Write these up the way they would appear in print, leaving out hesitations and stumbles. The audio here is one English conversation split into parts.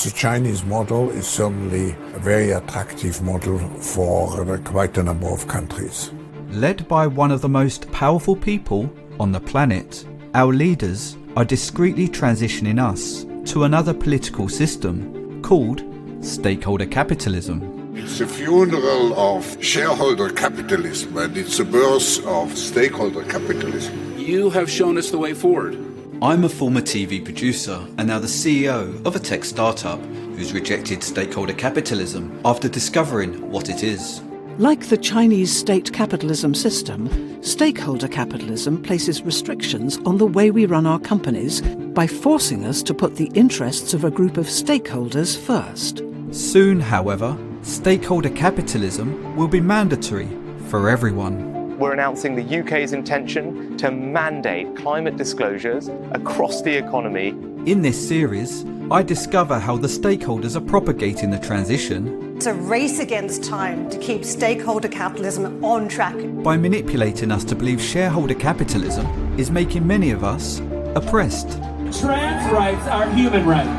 The Chinese model is certainly a very attractive model for quite a number of countries. Led by one of the most powerful people on the planet, our leaders are discreetly transitioning us to another political system called stakeholder capitalism. It's the funeral of shareholder capitalism and it's the birth of stakeholder capitalism. You have shown us the way forward. I'm a former TV producer and now the CEO of a tech startup who's rejected stakeholder capitalism after discovering what it is. Like the Chinese state capitalism system, stakeholder capitalism places restrictions on the way we run our companies by forcing us to put the interests of a group of stakeholders first. Soon, however, stakeholder capitalism will be mandatory for everyone. We're announcing the UK's intention to mandate climate disclosures across the economy. In this series, I discover how the stakeholders are propagating the transition. It's a race against time to keep stakeholder capitalism on track. By manipulating us to believe shareholder capitalism is making many of us oppressed. Trans rights are human rights.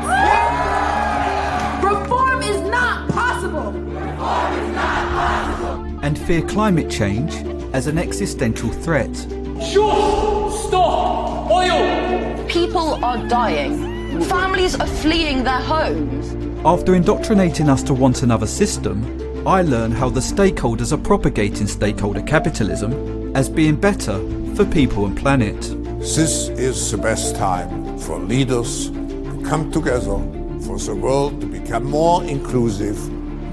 Reform is not possible. Reform is not possible. And fear climate change as an existential threat. Stop oil. People are dying. Families are fleeing their homes. After indoctrinating us to want another system, I learn how the stakeholders are propagating stakeholder capitalism as being better for people and planet. This is the best time for leaders to come together, for the world to become more inclusive,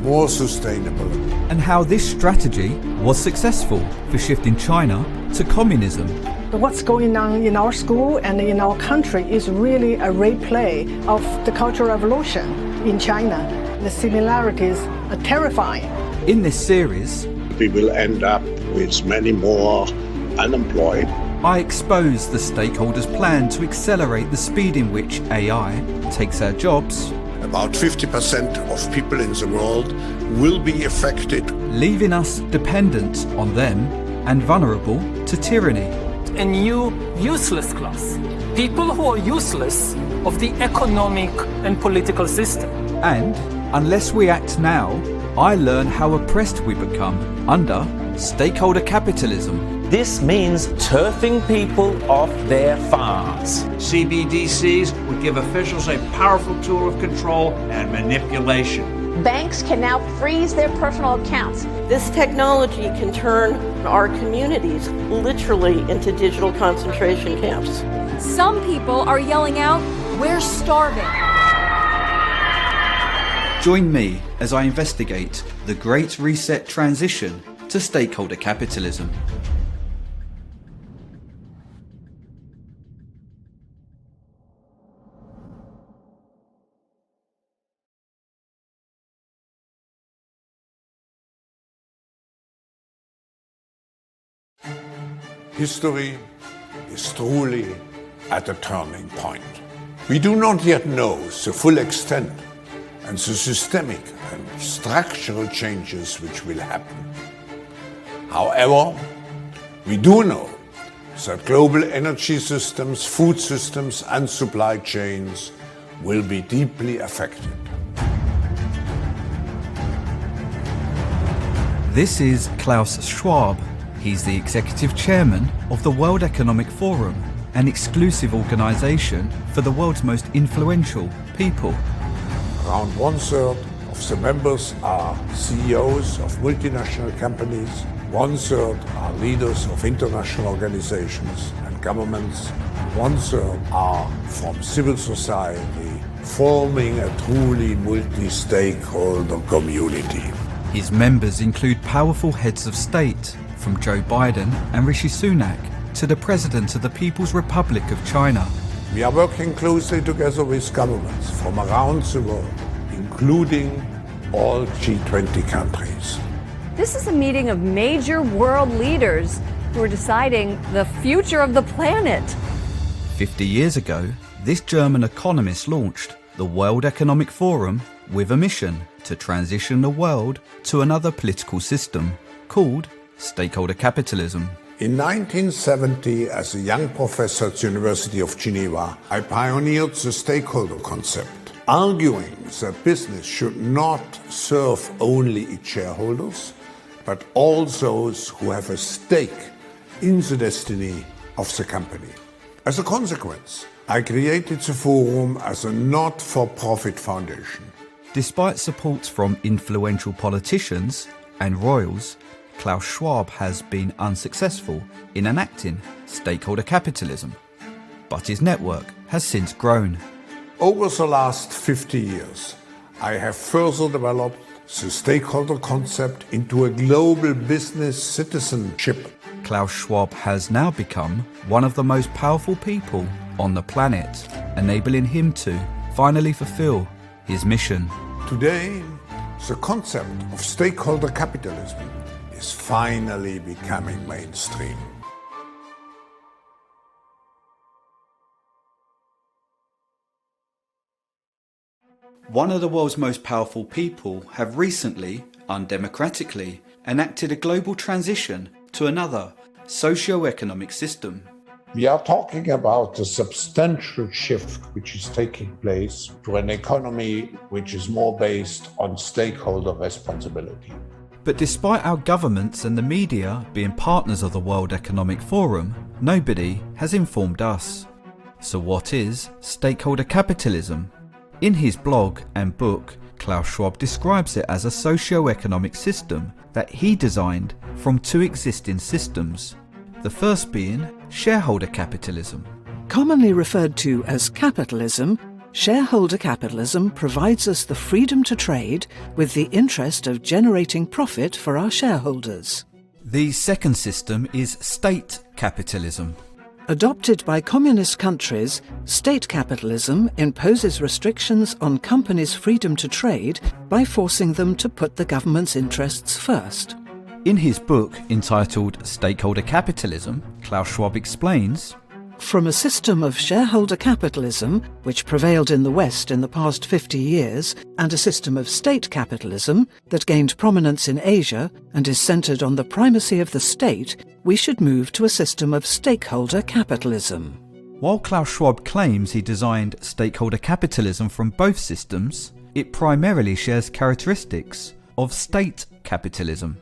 more sustainable. And how this strategy was successful for shifting China to communism. What's going on in our school and in our country is really a replay of the Cultural Revolution in China. The similarities are terrifying. In this series, we will end up with many more unemployed. I expose the stakeholders' plan to accelerate the speed in which AI takes our jobs. About 50% of people in the world will be affected, leaving us dependent on them and vulnerable to tyranny. A new useless class. People who are useless of the economic and political system. And unless we act now, I learn how oppressed we become under stakeholder capitalism. This means turfing people off their farms. CBDCs would give officials a powerful tool of control and manipulation. Banks can now freeze their personal accounts. This technology can turn our communities literally into digital concentration camps. Some people are yelling out, "We're starving." Join me as I investigate the Great Reset transition to stakeholder capitalism. History is truly at a turning point. We do not yet know the full extent and the systemic and structural changes which will happen. However, we do know that global energy systems, food systems and supply chains will be deeply affected. This is Klaus Schwab. He's the executive chairman of the World Economic Forum, an exclusive organization for the world's most influential people. Around 1/3 of the members are CEOs of multinational companies, 1/3 are leaders of international organizations and governments, 1/3 are from civil society, forming a truly multi-stakeholder community. His members include powerful heads of state, from Joe Biden and Rishi Sunak to the President of the People's Republic of China. We are working closely together with governments from around the world, including all G20 countries. This is a meeting of major world leaders who are deciding the future of the planet. 50 years ago, this German economist launched the World Economic Forum with a mission to transition the world to another political system called stakeholder capitalism. In 1970, as a young professor at the University of Geneva, I pioneered the stakeholder concept. arguing that business should not serve only its shareholders, but all those who have a stake in the destiny of the company. As a consequence, I created the forum as a not-for-profit foundation. Despite support from influential politicians and royals, Klaus Schwab has been unsuccessful in enacting stakeholder capitalism, but his network has since grown. Over the last 50 years, I have further developed the stakeholder concept into a global business citizenship. Klaus Schwab has now become one of the most powerful people on the planet, enabling him to finally fulfill his mission. Today, the concept of stakeholder capitalism is finally becoming mainstream. One of the world's most powerful people have recently, undemocratically, enacted a global transition to another socio-economic system. We are talking about a substantial shift which is taking place to an economy which is more based on stakeholder responsibility. But despite our governments and the media being partners of the World Economic Forum, nobody has informed us. So what is stakeholder capitalism? In his blog and book, Klaus Schwab describes it as a socio-economic system that he designed from two existing systems. The first being shareholder capitalism. Commonly referred to as capitalism, shareholder capitalism provides us the freedom to trade with the interest of generating profit for our shareholders. The second system is state capitalism. Adopted by communist countries, state capitalism imposes restrictions on companies' freedom to trade by forcing them to put the government's interests first. In his book entitled Stakeholder Capitalism, Klaus Schwab explains, from a system of shareholder capitalism, which prevailed in the West in the past 50 years, and a system of state capitalism that gained prominence in Asia and is centered on the primacy of the state, we should move to a system of stakeholder capitalism. While Klaus Schwab claims he designed stakeholder capitalism from both systems, it primarily shares characteristics of state capitalism.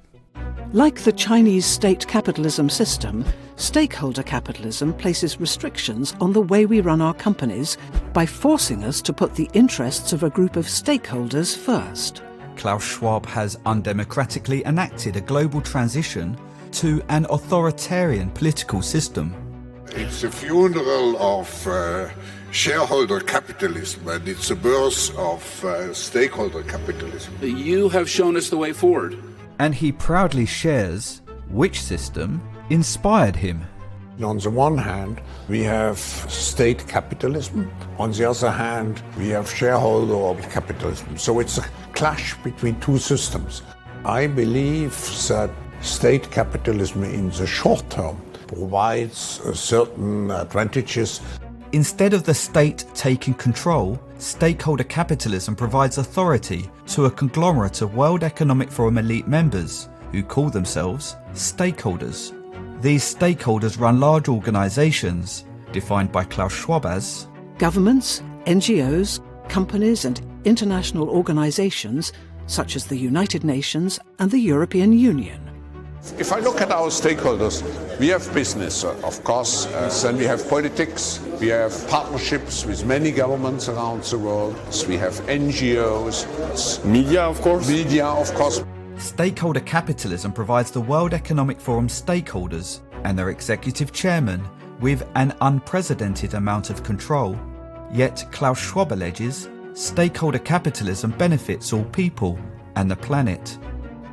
Like the Chinese state capitalism system, stakeholder capitalism places restrictions on the way we run our companies by forcing us to put the interests of a group of stakeholders first. Klaus Schwab has undemocratically enacted a global transition to an authoritarian political system. It's the funeral of shareholder capitalism, and it's the birth of stakeholder capitalism. You have shown us the way forward. And he proudly shares which system inspired him. On the one hand, we have state capitalism. On the other hand, we have shareholder capitalism. So it's a clash between two systems. I believe that state capitalism in the short term provides certain advantages. Instead of the state taking control, stakeholder capitalism provides authority to a conglomerate of World Economic Forum elite members who call themselves stakeholders. These stakeholders run large organizations, defined by Klaus Schwab as governments, NGOs, companies and international organizations such as the United Nations and the European Union. If I look at our stakeholders, we have business, of course, then we have politics, we have partnerships with many governments around the world, we have NGOs, media, of course. Stakeholder capitalism provides the World Economic Forum stakeholders and their executive chairman with an unprecedented amount of control. Yet Klaus Schwab alleges stakeholder capitalism benefits all people and the planet.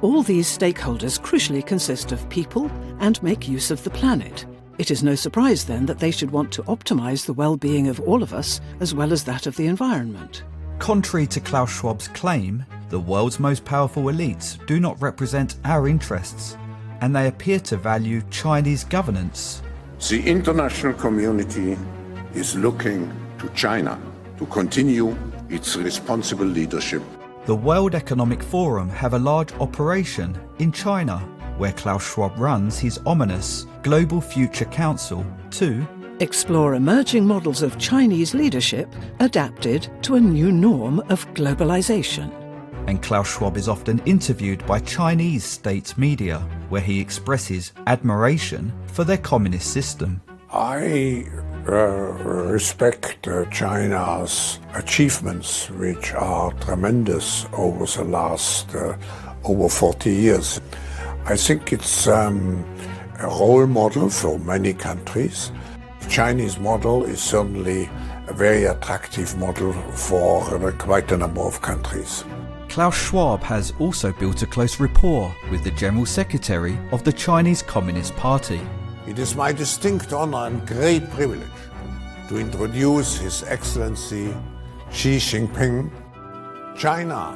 All these stakeholders crucially consist of people and make use of the planet. It is no surprise then that they should want to optimize the well-being of all of us as well as that of the environment. Contrary to Klaus Schwab's claim, the world's most powerful elites do not represent our interests, and they appear to value Chinese governance. The international community is looking to China to continue its responsible leadership. The World Economic Forum have a large operation in China, where Klaus Schwab runs his ominous Global Future Council to explore emerging models of Chinese leadership adapted to a new norm of globalization. And Klaus Schwab is often interviewed by Chinese state media, where he expresses admiration for their communist system. I respect China's achievements, which are tremendous over the last over 40 years. I think it's a role model for many countries. The Chinese model is certainly a very attractive model for quite a number of countries. Klaus Schwab has also built a close rapport with the General Secretary of the Chinese Communist Party. It is my distinct honor and great privilege to introduce His Excellency Xi Jinping. China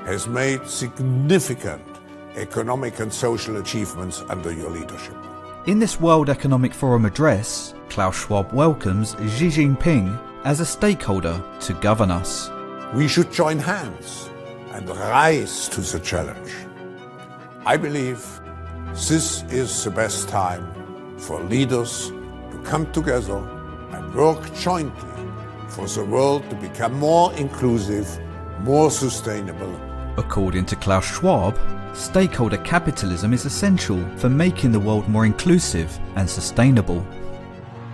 has made significant economic and social achievements under your leadership. In this World Economic Forum address, Klaus Schwab welcomes Xi Jinping as a stakeholder to govern us. We should join hands and rise to the challenge. I believe this is the best time for leaders to come together and work jointly for the world to become more inclusive, more sustainable. According to Klaus Schwab, stakeholder capitalism is essential for making the world more inclusive and sustainable.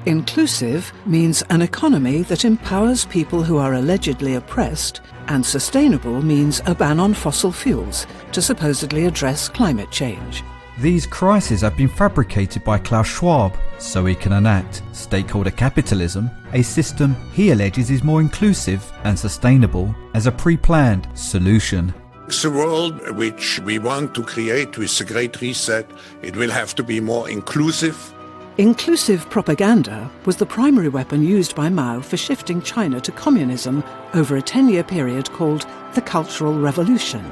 Inclusive means an economy that empowers people who are allegedly oppressed, and sustainable means a ban on fossil fuels to supposedly address climate change. These crises have been fabricated by Klaus Schwab so he can enact stakeholder capitalism, a system he alleges is more inclusive and sustainable, as a pre-planned solution. The world which we want to create with the Great Reset, it will have to be more inclusive. Inclusive propaganda was the primary weapon used by Mao for shifting China to communism over a 10-year period called the Cultural Revolution.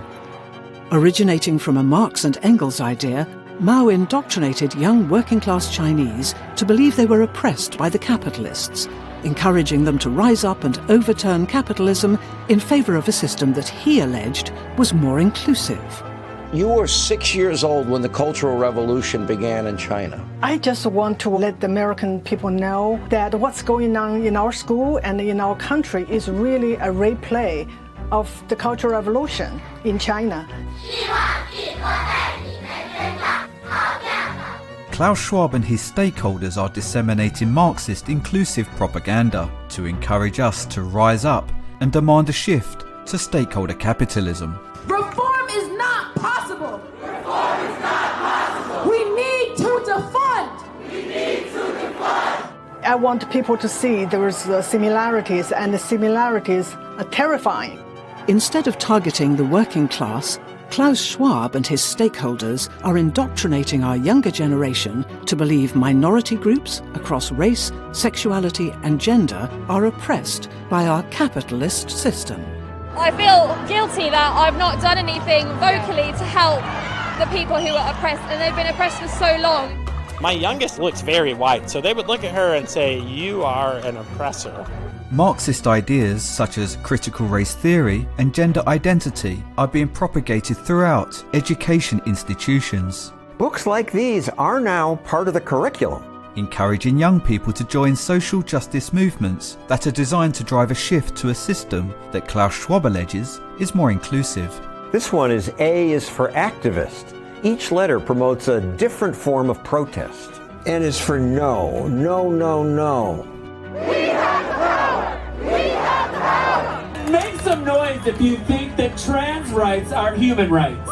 Originating from a Marx and Engels idea, Mao indoctrinated young working-class Chinese to believe they were oppressed by the capitalists, encouraging them to rise up and overturn capitalism in favor of a system that he alleged was more inclusive. You were 6 years old when the Cultural Revolution began in China. I just want to let the American people know that what's going on in our school and in our country is really a replay of the Cultural Revolution in China. Klaus Schwab and his stakeholders are disseminating Marxist inclusive propaganda to encourage us to rise up and demand a shift to stakeholder capitalism. Reform is not possible. Reform is not possible. We need to defund. We need to defund. I want people to see there's similarities, and the similarities are terrifying. Instead of targeting the working class, Klaus Schwab and his stakeholders are indoctrinating our younger generation to believe minority groups across race, sexuality and gender are oppressed by our capitalist system. I feel guilty that I've not done anything vocally to help the people who are oppressed, and they've been oppressed for so long. My youngest looks very white, so they would look at her and say, "You are an oppressor." Marxist ideas such as critical race theory and gender identity are being propagated throughout education institutions. Books like these are now part of the curriculum, encouraging young people to join social justice movements that are designed to drive a shift to a system that Klaus Schwab alleges is more inclusive. This one is A is for activist. Each letter promotes a different form of protest. N is for no, no, no, no. We have power! We have power! Make some noise if you think that trans rights are human rights.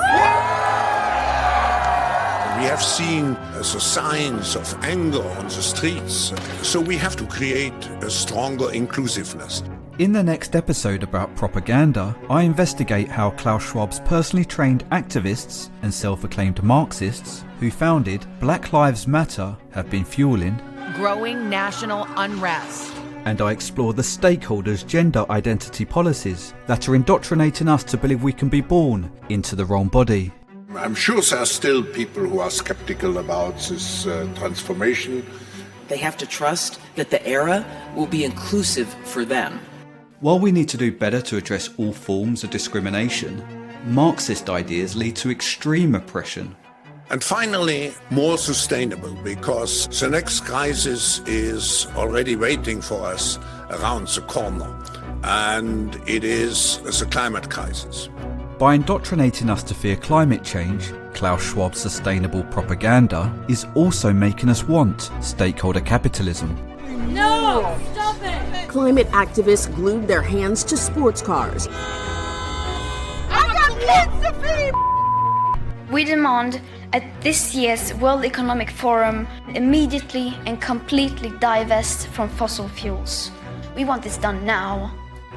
We have seen the signs of anger on the streets, so we have to create a stronger inclusiveness. In the next episode about propaganda, I investigate how Klaus Schwab's personally trained activists and self-acclaimed Marxists who founded Black Lives Matter have been fueling growing national unrest. And I explore the stakeholders' gender identity policies that are indoctrinating us to believe we can be born into the wrong body. I'm sure there are still people who are skeptical about this transformation. They have to trust that the era will be inclusive for them. While we need to do better to address all forms of discrimination, Marxist ideas lead to extreme oppression. And finally, more sustainable, because the next crisis is already waiting for us around the corner, and it is the climate crisis. By indoctrinating us to fear climate change, Klaus Schwab's sustainable propaganda is also making us want stakeholder capitalism. No! Stop it! Climate activists glued their hands to sports cars. I got kids to feed! We demand at this year's World Economic Forum immediately and completely divest from fossil fuels. We want this done now.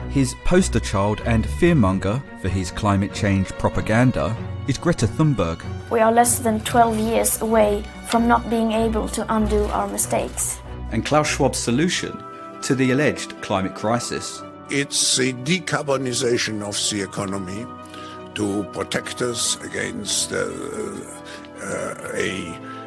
His poster child and fearmonger for his climate change propaganda is Greta Thunberg. We are less than 12 years away from not being able to undo our mistakes. And Klaus Schwab's solution to the alleged climate crisis. It's the decarbonization of the economy to protect us against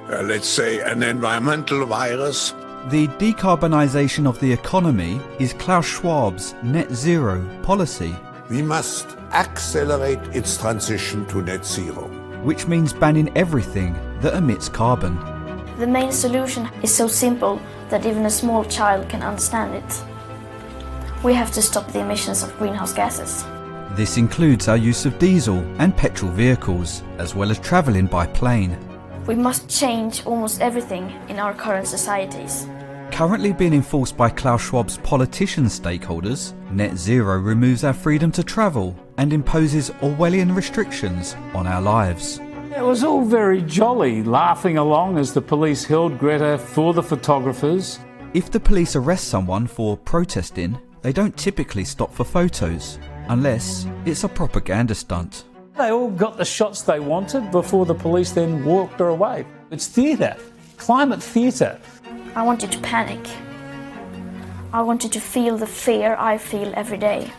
let's say, an environmental virus. The decarbonisation of the economy is Klaus Schwab's net zero policy. We must accelerate its transition to net zero, which means banning everything that emits carbon. The main solution is so simple that even a small child can understand it. We have to stop the emissions of greenhouse gases. This includes our use of diesel and petrol vehicles, as well as travelling by plane. We must change almost everything in our current societies. Currently being enforced by Klaus Schwab's politician stakeholders, net zero removes our freedom to travel and imposes Orwellian restrictions on our lives. It was all very jolly, laughing along as the police held Greta for the photographers. If the police arrest someone for protesting, they don't typically stop for photos, unless it's a propaganda stunt. They all got the shots they wanted before the police then walked her away. It's theatre, climate theatre. I want you to panic. I want you to feel the fear I feel every day.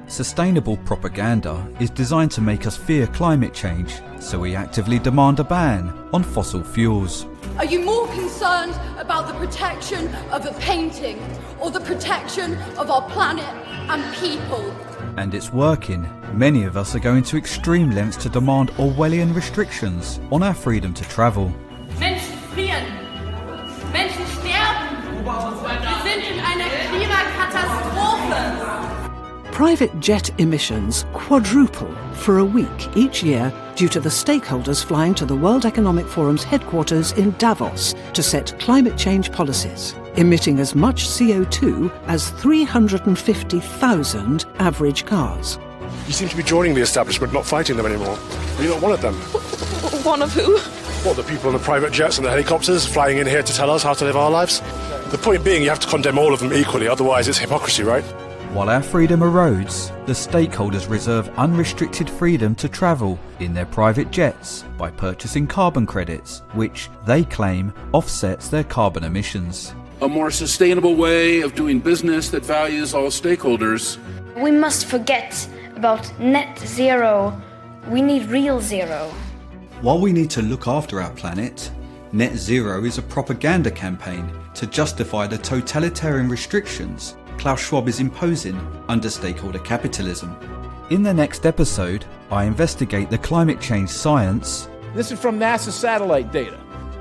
Sustainable propaganda is designed to make us fear climate change, so we actively demand a ban on fossil fuels. Are you more concerned about the protection of a painting or the protection of our planet and people? And it's working. Many of us are going to extreme lengths to demand Orwellian restrictions on our freedom to travel. Menschen frieren. Menschen sterben. Wir sind in einer Klimakatastrophe. Private jet emissions quadruple for a week each year due to the stakeholders flying to the World Economic Forum's headquarters in Davos to set climate change policies, emitting as much CO2 as 350,000 average cars. You seem to be joining the establishment, not fighting them anymore. Are you not one of them? One of who? What, the people in the private jets and the helicopters flying in here to tell us how to live our lives? The point being, you have to condemn all of them equally, otherwise it's hypocrisy, right? While our freedom erodes, the stakeholders reserve unrestricted freedom to travel in their private jets by purchasing carbon credits, which they claim offsets their carbon emissions. A more sustainable way of doing business that values all stakeholders. We must forget about net zero. We need real zero. While we need to look after our planet, net zero is a propaganda campaign to justify the totalitarian restrictions Klaus Schwab is imposing under stakeholder capitalism. In the next episode, I investigate the climate change science. This is from NASA satellite data.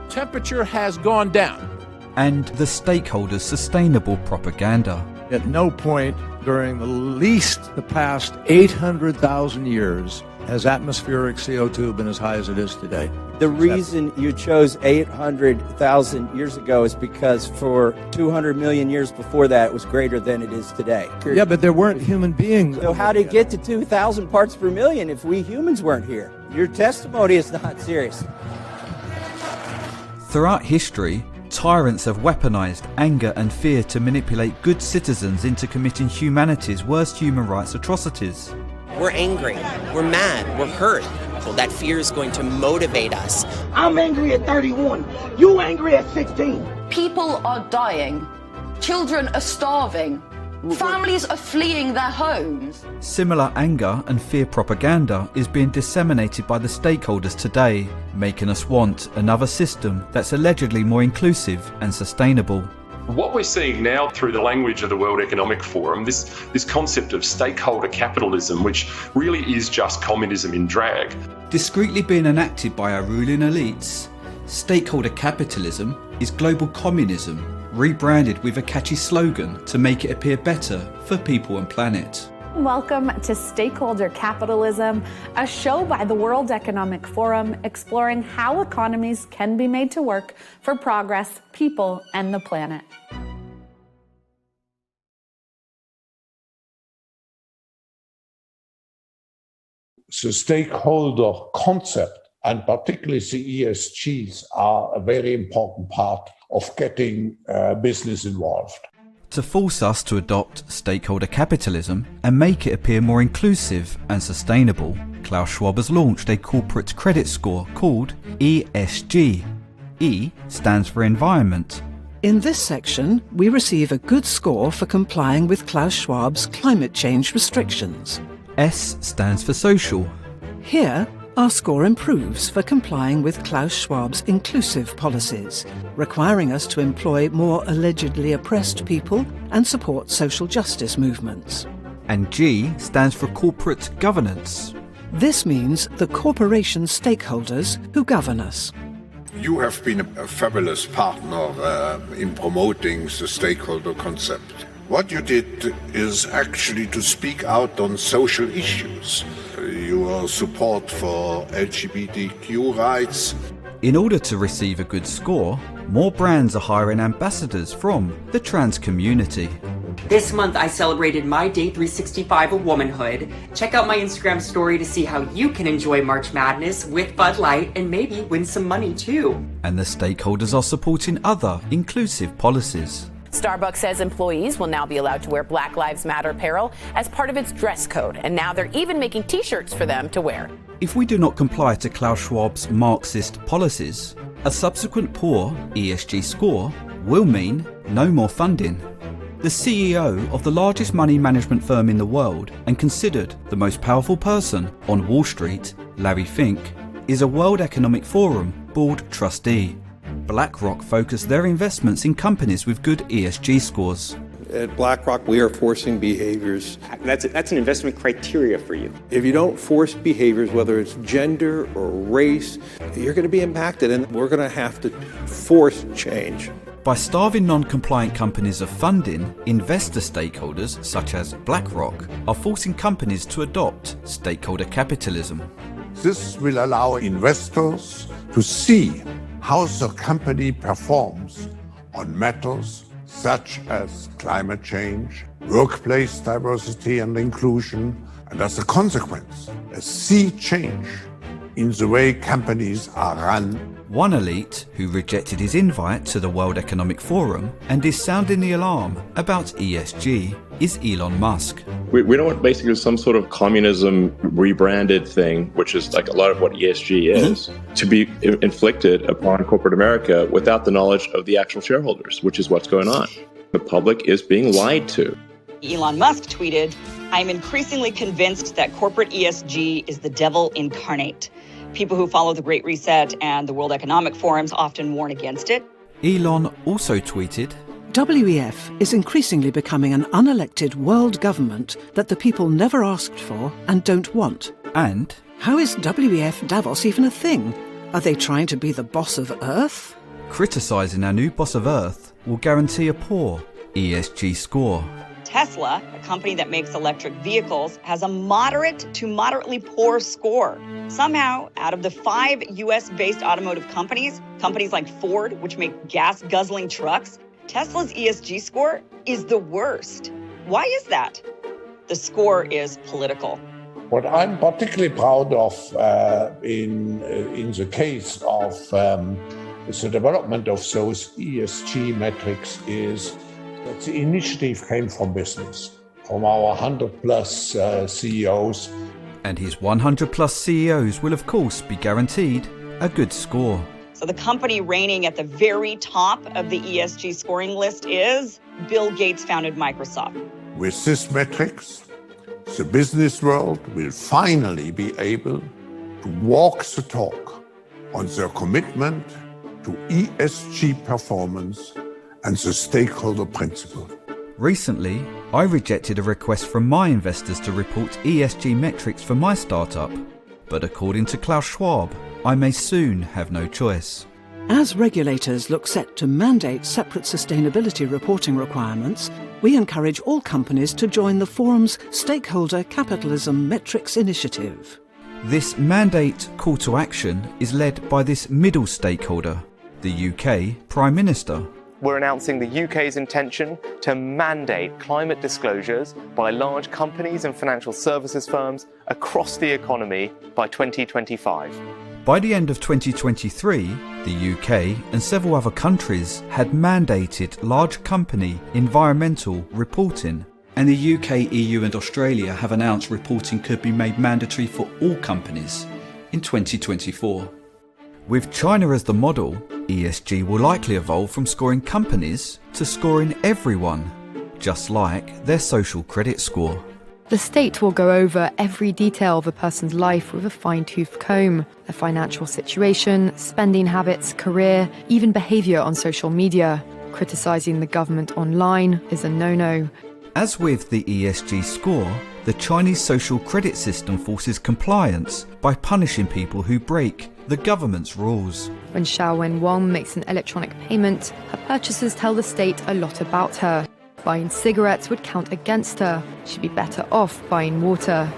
Temperature has gone down. And the stakeholders' sustainable propaganda. At no point during the past 800,000 years has atmospheric CO2 been as high as it is today. The reason you chose 800,000 years ago is because for 200 million years before that it was greater than it is today. Yeah, but there weren't human beings. So how did it get to 2,000 parts per million if we humans weren't here? Your testimony is not serious. Throughout history, tyrants have weaponized anger and fear to manipulate good citizens into committing humanity's worst human rights atrocities. We're angry, we're mad, we're hurt. Well, that fear is going to motivate us. I'm angry at 31. You angry at 16. People are dying. Children are starving. Families are fleeing their homes. Similar anger and fear propaganda is being disseminated by the stakeholders today, making us want another system that's allegedly more inclusive and sustainable. What we're seeing now through the language of the World Economic Forum, this concept of stakeholder capitalism, which really is just communism in drag. Discreetly being enacted by our ruling elites, stakeholder capitalism is global communism, rebranded with a catchy slogan to make it appear better for people and planet. Welcome to Stakeholder Capitalism, a show by the World Economic Forum exploring how economies can be made to work for progress, people, and the planet. The stakeholder concept, and particularly the ESGs, are a very important part of getting business involved. To force us to adopt stakeholder capitalism and make it appear more inclusive and sustainable, Klaus Schwab has launched a corporate credit score called ESG. E stands for environment. In this section, we receive a good score for complying with Klaus Schwab's climate change restrictions. S stands for social. Here, our score improves for complying with Klaus Schwab's inclusive policies, requiring us to employ more allegedly oppressed people and support social justice movements. And G stands for corporate governance. This means the corporation stakeholders who govern us. You have been a fabulous partner in promoting the stakeholder concept. What you did is actually to speak out on social issues. Your support for LGBTQ rights. In order to receive a good score, more brands are hiring ambassadors from the trans community. This month I celebrated my day 365 of womanhood. Check out my Instagram story to see how you can enjoy March Madness with Bud Light and maybe win some money too. And the stakeholders are supporting other inclusive policies. Starbucks says employees will now be allowed to wear Black Lives Matter apparel as part of its dress code, and now they're even making t-shirts for them to wear. If we do not comply to Klaus Schwab's Marxist policies, a subsequent poor ESG score will mean no more funding. The CEO of the largest money management firm in the world and considered the most powerful person on Wall Street, Larry Fink, is a World Economic Forum board trustee. BlackRock focus their investments in companies with good ESG scores. At BlackRock, we are forcing behaviors. That's an investment criteria for you. If you don't force behaviors, whether it's gender or race, you're going to be impacted, and we're going to have to force change. By starving non-compliant companies of funding, investor stakeholders, such as BlackRock, are forcing companies to adopt stakeholder capitalism. This will allow investors to see how the company performs on matters such as climate change, workplace diversity and inclusion, and as a consequence, a sea change in the way companies are run. One elite who rejected his invite to the World Economic Forum and is sounding the alarm about ESG is Elon Musk. We don't want basically some sort of communism rebranded thing, which is like a lot of what ESG is, to be inflicted upon corporate America without the knowledge of the actual shareholders, which is what's going on. The public is being lied to. Elon Musk tweeted, "I'm increasingly convinced that corporate ESG is the devil incarnate. People who follow the Great Reset and the World Economic Forums often warn against it." Elon also tweeted, WEF is increasingly becoming an unelected world government that the people never asked for and don't want. And how is WEF Davos even a thing? Are they trying to be the boss of Earth? Criticising our new boss of Earth will guarantee a poor ESG score. Tesla, a company that makes electric vehicles, has a moderate to moderately poor score. Somehow, out of the 5 US-based automotive companies like Ford, which make gas-guzzling trucks, Tesla's ESG score is the worst. Why is that? The score is political. What I'm particularly proud of in the case of the development of those ESG metrics is that the initiative came from business, from our 100-plus CEOs. And his 100-plus CEOs will, of course, be guaranteed a good score. So the company reigning at the very top of the ESG scoring list is Bill Gates founded Microsoft. With these metrics, the business world will finally be able to walk the talk on their commitment to ESG performance and the stakeholder principle. Recently, I rejected a request from my investors to report ESG metrics for my startup. But according to Klaus Schwab, I may soon have no choice. As regulators look set to mandate separate sustainability reporting requirements, we encourage all companies to join the forum's Stakeholder Capitalism Metrics Initiative. This mandate call to action is led by this middle stakeholder, the UK Prime Minister. We're announcing the UK's intention to mandate climate disclosures by large companies and financial services firms across the economy by 2025. By the end of 2023, the UK and several other countries had mandated large company environmental reporting. And the UK, EU and Australia have announced reporting could be made mandatory for all companies in 2024. With China as the model, ESG will likely evolve from scoring companies to scoring everyone, just like their social credit score. The state will go over every detail of a person's life with a fine-tooth comb, their financial situation, spending habits, career, even behaviour on social media. Criticising the government online is a no-no. As with the ESG score, the Chinese social credit system forces compliance by punishing people who break the government's rules. When Xiaowen Wang makes an electronic payment, her purchases tell the state a lot about her. Buying cigarettes would count against her. She'd be better off buying water.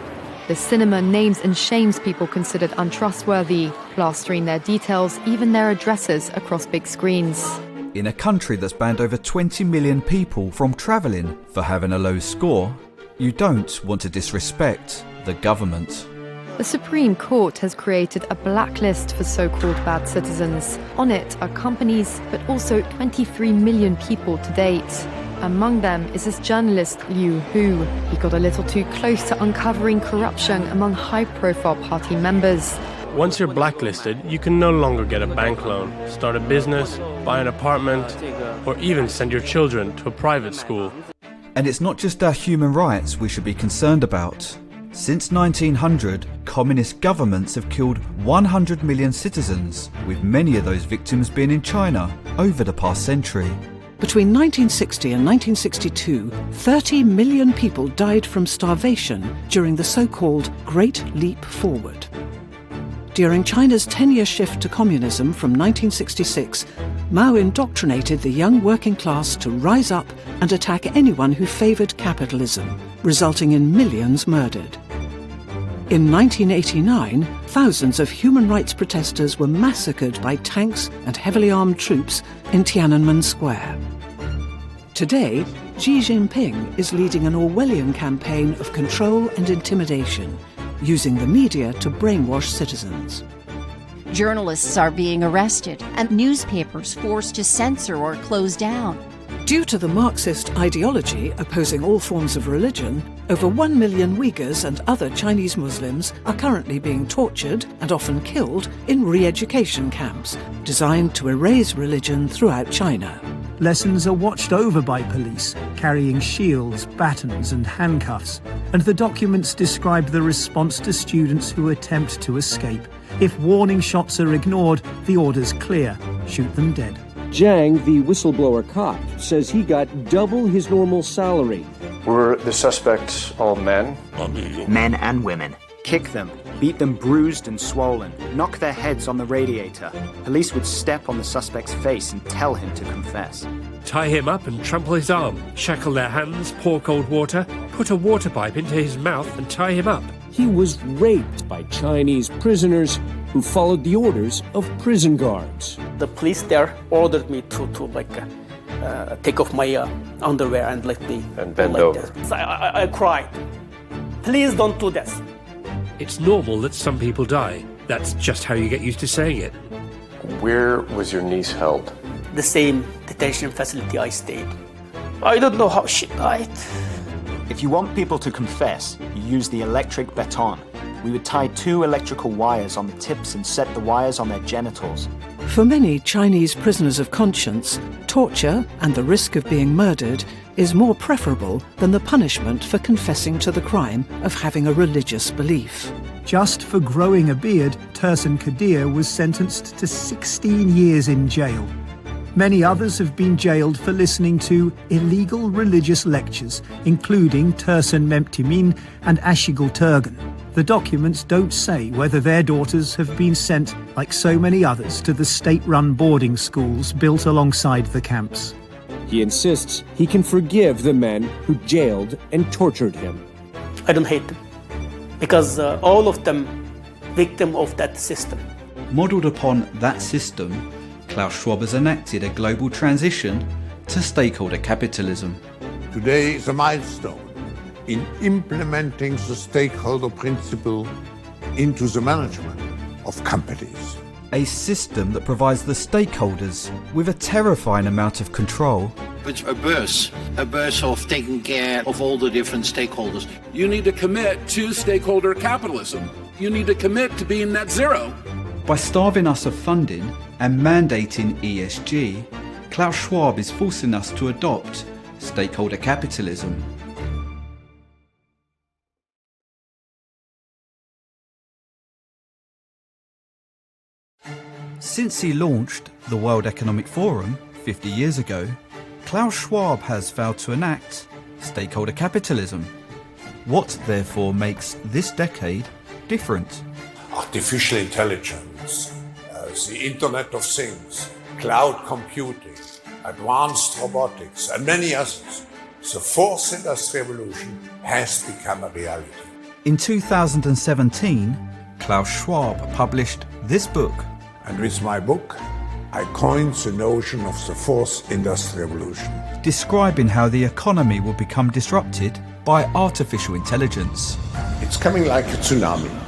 The cinema names and shames people considered untrustworthy, plastering their details, even their addresses, across big screens. In a country that's banned over 20 million people from travelling for having a low score, you don't want to disrespect the government. The Supreme Court has created a blacklist for so-called bad citizens. On it are companies, but also 23 million people to date. Among them is this journalist Liu Hu. He got a little too close to uncovering corruption among high-profile party members. Once you're blacklisted, you can no longer get a bank loan, start a business, buy an apartment, or even send your children to a private school. And it's not just our human rights we should be concerned about. Since 1900, communist governments have killed 100 million citizens, with many of those victims being in China over the past century. Between 1960 and 1962, 30 million people died from starvation during the so-called Great Leap Forward. During China's 10-year shift to communism from 1966, Mao indoctrinated the young working class to rise up and attack anyone who favoured capitalism, resulting in millions murdered. In 1989, thousands of human rights protesters were massacred by tanks and heavily armed troops in Tiananmen Square. Today, Xi Jinping is leading an Orwellian campaign of control and intimidation, using the media to brainwash citizens. Journalists are being arrested and newspapers forced to censor or close down. Due to the Marxist ideology opposing all forms of religion, over 1 million Uyghurs and other Chinese Muslims are currently being tortured and often killed in re-education camps, designed to erase religion throughout China. Lessons are watched over by police, carrying shields, batons and handcuffs, and the documents describe the response to students who attempt to escape. If warning shots are ignored, the order's clear: shoot them dead. Zhang, the whistleblower cop, says he got double his normal salary. Were the suspects all men? Men and women. Kick them, beat them bruised and swollen, knock their heads on the radiator. Police would step on the suspect's face and tell him to confess. Tie him up and trample his arm, shackle their hands, pour cold water, put a water pipe into his mouth and tie him up. He was raped by Chinese prisoners who followed the orders of prison guards. The police there ordered me to take off my underwear and let me and bend over. I cried. Please don't do this. It's normal that some people die. That's just how you get used to saying it. Where was your niece held? The same detention facility I stayed. I don't know how she died. If you want people to confess, you use the electric baton. We would tie 2 electrical wires on the tips and set the wires on their genitals. For many Chinese prisoners of conscience, torture and the risk of being murdered is more preferable than the punishment for confessing to the crime of having a religious belief. Just for growing a beard, Tursun Kadir was sentenced to 16 years in jail. Many others have been jailed for listening to illegal religious lectures, including Tursun Memptimin and Ashigul Turgan. The documents don't say whether their daughters have been sent, like so many others, to the state-run boarding schools built alongside the camps. He insists he can forgive the men who jailed and tortured him. I don't hate them, because all of them victim of that system. Modelled upon that system, Klaus Schwab has enacted a global transition to stakeholder capitalism. Today is a milestone in implementing the stakeholder principle into the management of companies. A system that provides the stakeholders with a terrifying amount of control. It's a burst of taking care of all the different stakeholders. You need to commit to stakeholder capitalism. You need to commit to being net zero. By starving us of funding and mandating ESG, Klaus Schwab is forcing us to adopt stakeholder capitalism. Since he launched the World Economic Forum 50 years ago, Klaus Schwab has vowed to enact stakeholder capitalism. What, therefore, makes this decade different? Artificial intelligence, the Internet of Things, cloud computing, advanced robotics, and many others. The fourth industrial revolution has become a reality. In 2017, Klaus Schwab published this book. And with my book, I coined the notion of the fourth industrial revolution, describing how the economy will become disrupted by artificial intelligence. It's coming like a tsunami.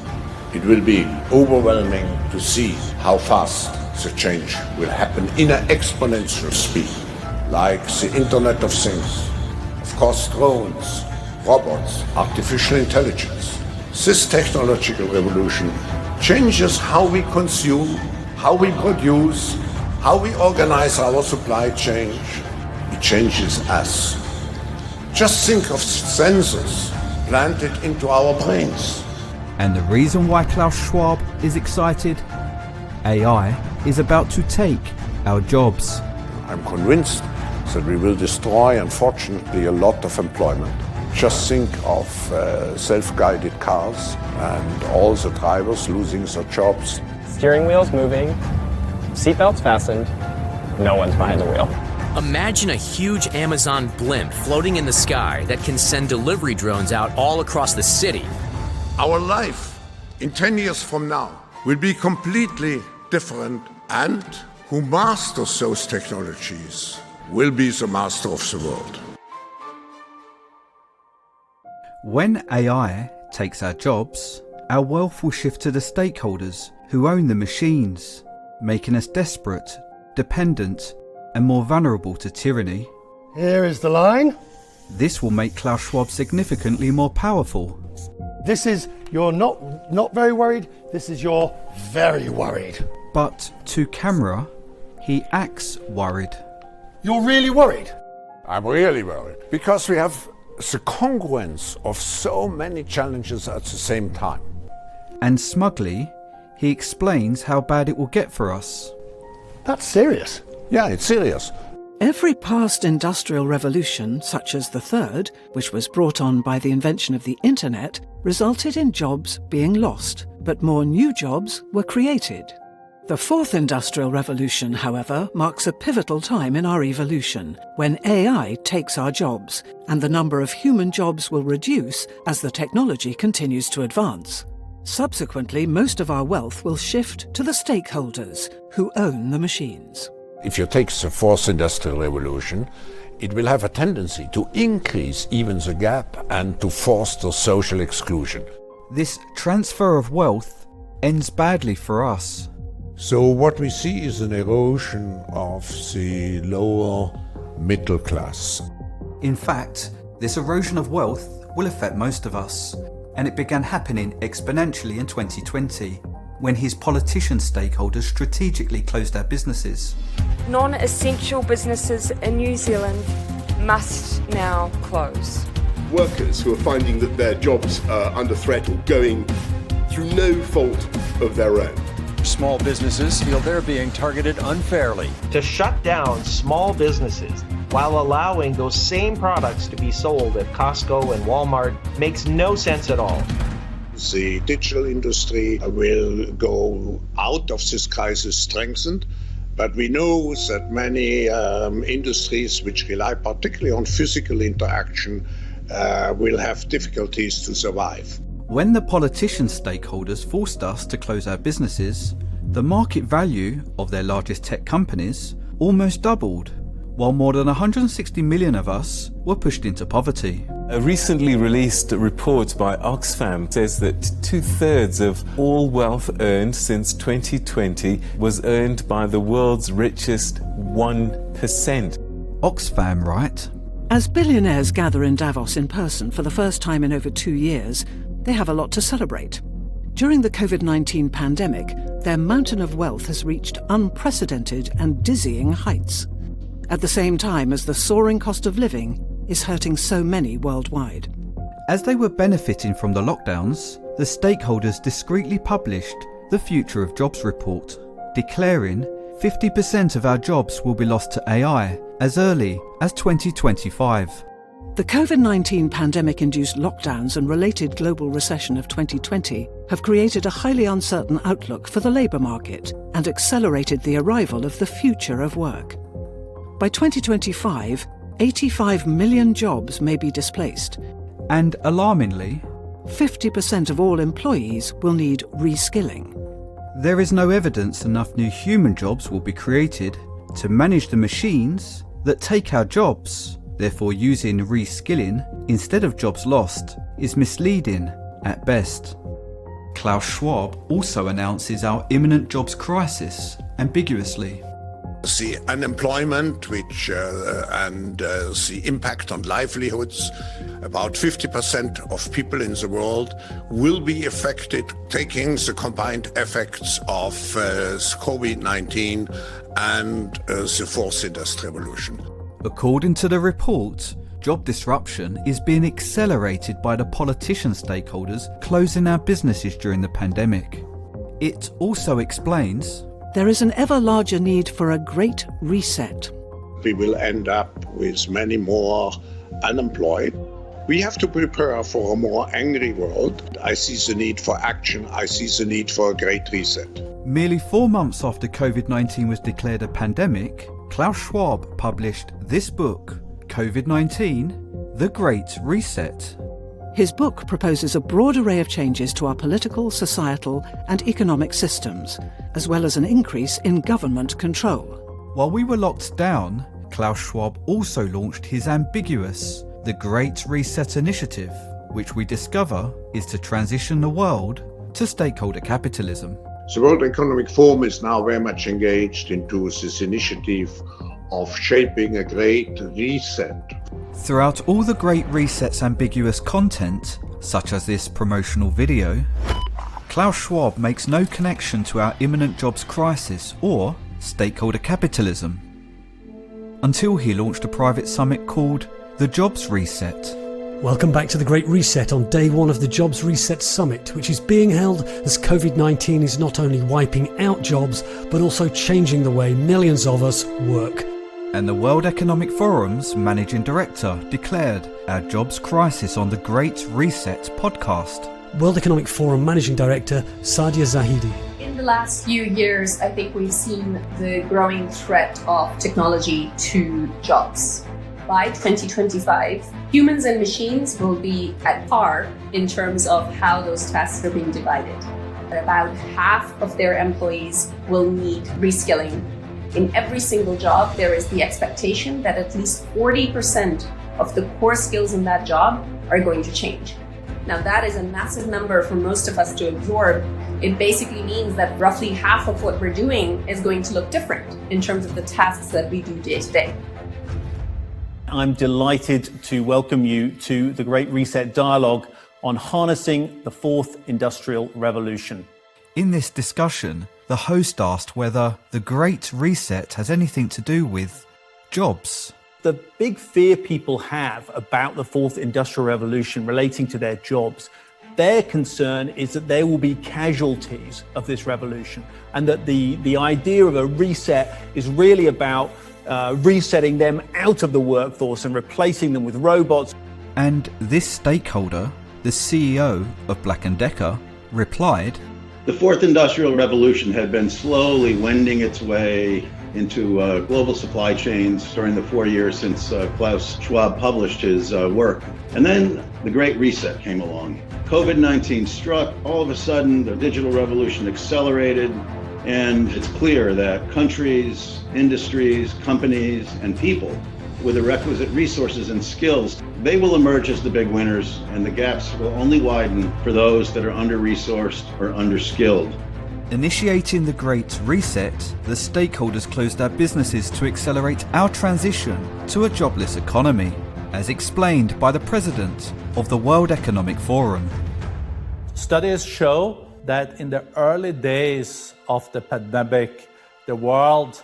It will be overwhelming to see how fast the change will happen in an exponential speed, like the Internet of Things, of course drones, robots, artificial intelligence. This technological revolution changes how we consume, how we produce, how we organize our supply chain. It changes us. Just think of sensors planted into our brains. And the reason why Klaus Schwab is excited? AI is about to take our jobs. I'm convinced that we will destroy, unfortunately, a lot of employment. Just think of self-guided cars and all the drivers losing their jobs. Steering wheel's moving, seatbelts fastened, no one's behind the wheel. Imagine a huge Amazon blimp floating in the sky that can send delivery drones out all across the city. Our life in 10 years from now will be completely different, and who masters those technologies will be the master of the world. When AI takes our jobs, our wealth will shift to the stakeholders who own the machines, making us desperate, dependent, and more vulnerable to tyranny. Here is the line. This will make Klaus Schwab significantly more powerful. This is you're not very worried, this is you're very worried. But to camera, he acts worried. You're really worried? I'm really worried, because we have the congruence of so many challenges at the same time. And smugly, he explains how bad it will get for us. That's serious. Yeah, it's serious. Every past industrial revolution, such as the third, which was brought on by the invention of the internet, resulted in jobs being lost, but more new jobs were created. The fourth industrial revolution, however, marks a pivotal time in our evolution, when AI takes our jobs, and the number of human jobs will reduce as the technology continues to advance. Subsequently, most of our wealth will shift to the stakeholders, who own the machines. If you take the fourth industrial revolution, it will have a tendency to increase even the gap and to foster social exclusion. This transfer of wealth ends badly for us. So what we see is an erosion of the lower middle class. In fact, this erosion of wealth will affect most of us, and it began happening exponentially in 2020. When his politician stakeholders strategically closed their businesses. Non-essential businesses in New Zealand must now close. Workers who are finding that their jobs are under threat or going through no fault of their own. Small businesses feel they're being targeted unfairly. To shut down small businesses while allowing those same products to be sold at Costco and Walmart makes no sense at all. The digital industry will go out of this crisis strengthened, but we know that many industries which rely particularly on physical interaction will have difficulties to survive. When the politician stakeholders forced us to close our businesses, the market value of their largest tech companies almost doubled, while more than 160 million of us were pushed into poverty. A recently released report by Oxfam says that 2/3 of all wealth earned since 2020 was earned by the world's richest 1%. Oxfam write, As billionaires gather in Davos in person for the first time in over 2 years, they have a lot to celebrate. During the COVID-19 pandemic, their mountain of wealth has reached unprecedented and dizzying heights, at the same time as the soaring cost of living is hurting so many worldwide. As they were benefiting from the lockdowns, the stakeholders discreetly published the Future of Jobs report, declaring 50% of our jobs will be lost to AI as early as 2025. The COVID-19 pandemic-induced lockdowns and related global recession of 2020 have created a highly uncertain outlook for the labour market and accelerated the arrival of the future of work. By 2025, 85 million jobs may be displaced. And alarmingly, 50% of all employees will need reskilling. There is no evidence enough new human jobs will be created to manage the machines that take our jobs. Therefore, using reskilling instead of jobs lost is misleading at best. Klaus Schwab also announces our imminent jobs crisis ambiguously. The unemployment and the impact on livelihoods, about 50% of people in the world will be affected, taking the combined effects of COVID-19 and the fourth industrial revolution. According to the report, job disruption is being accelerated by the politician stakeholders closing our businesses during the pandemic. It also explains there is an ever larger need for a great reset. We will end up with many more unemployed. We have to prepare for a more angry world. I see the need for action. I see the need for a great reset. Merely 4 months after COVID-19 was declared a pandemic, Klaus Schwab published this book, COVID-19, The Great Reset. His book proposes a broad array of changes to our political, societal and economic systems, as well as an increase in government control. While we were locked down, Klaus Schwab also launched his ambiguous The Great Reset initiative, which we discover is to transition the world to stakeholder capitalism. The World Economic Forum is now very much engaged into this initiative of shaping a great reset. Throughout all the Great Reset's ambiguous content, such as this promotional video, Klaus Schwab makes no connection to our imminent jobs crisis or stakeholder capitalism, until he launched a private summit called the Jobs Reset. Welcome back to the Great Reset on day one of the Jobs Reset Summit, which is being held as COVID-19 is not only wiping out jobs, but also changing the way millions of us work. And the World Economic Forum's managing director declared our jobs crisis on the Great Reset podcast. World Economic Forum Managing Director Sadia Zahidi. In the last few years, I think we've seen the growing threat of technology to jobs. By 2025, humans and machines will be at par in terms of how those tasks are being divided. About half of their employees will need reskilling. In every single job, there is the expectation that at least 40% of the core skills in that job are going to change. Now, that is a massive number for most of us to absorb. It basically means that roughly half of what we're doing is going to look different in terms of the tasks that we do day to day. I'm delighted to welcome you to the Great Reset Dialogue on harnessing the fourth industrial revolution. In this discussion, the host asked whether the Great Reset has anything to do with jobs. The big fear people have about the fourth industrial revolution relating to their jobs Their concern is that there will be casualties of this revolution, and that the idea of a reset is really about resetting them out of the workforce and replacing them with robots. And this stakeholder, the CEO of Black & Decker, replied, "The fourth industrial revolution had been slowly wending its way into global supply chains during the 4 years since Klaus Schwab published his work. And then the Great Reset came along. COVID-19 struck. All of a sudden, the digital revolution accelerated, and it's clear that countries, industries, companies, and people with the requisite resources and skills, they will emerge as the big winners, and the gaps will only widen for those that are under-resourced or under-skilled." Initiating the Great Reset, the stakeholders closed their businesses to accelerate our transition to a jobless economy, as explained by the president of the World Economic Forum. Studies show that in the early days of the pandemic, the world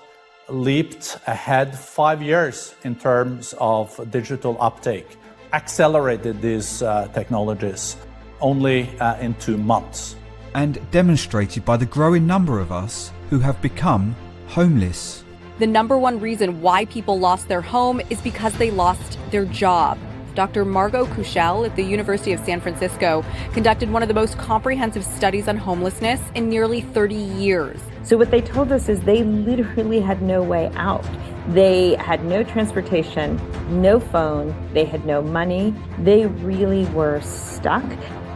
leaped ahead 5 years in terms of digital uptake, accelerated these technologies only in 2 months. And demonstrated by the growing number of us who have become homeless. The number one reason why people lost their home is because they lost their job. Dr. Margot Kuchel at the University of San Francisco conducted one of the most comprehensive studies on homelessness in nearly 30 years. So what they told us is they literally had no way out. They had no transportation, no phone, they had no money. They really were stuck.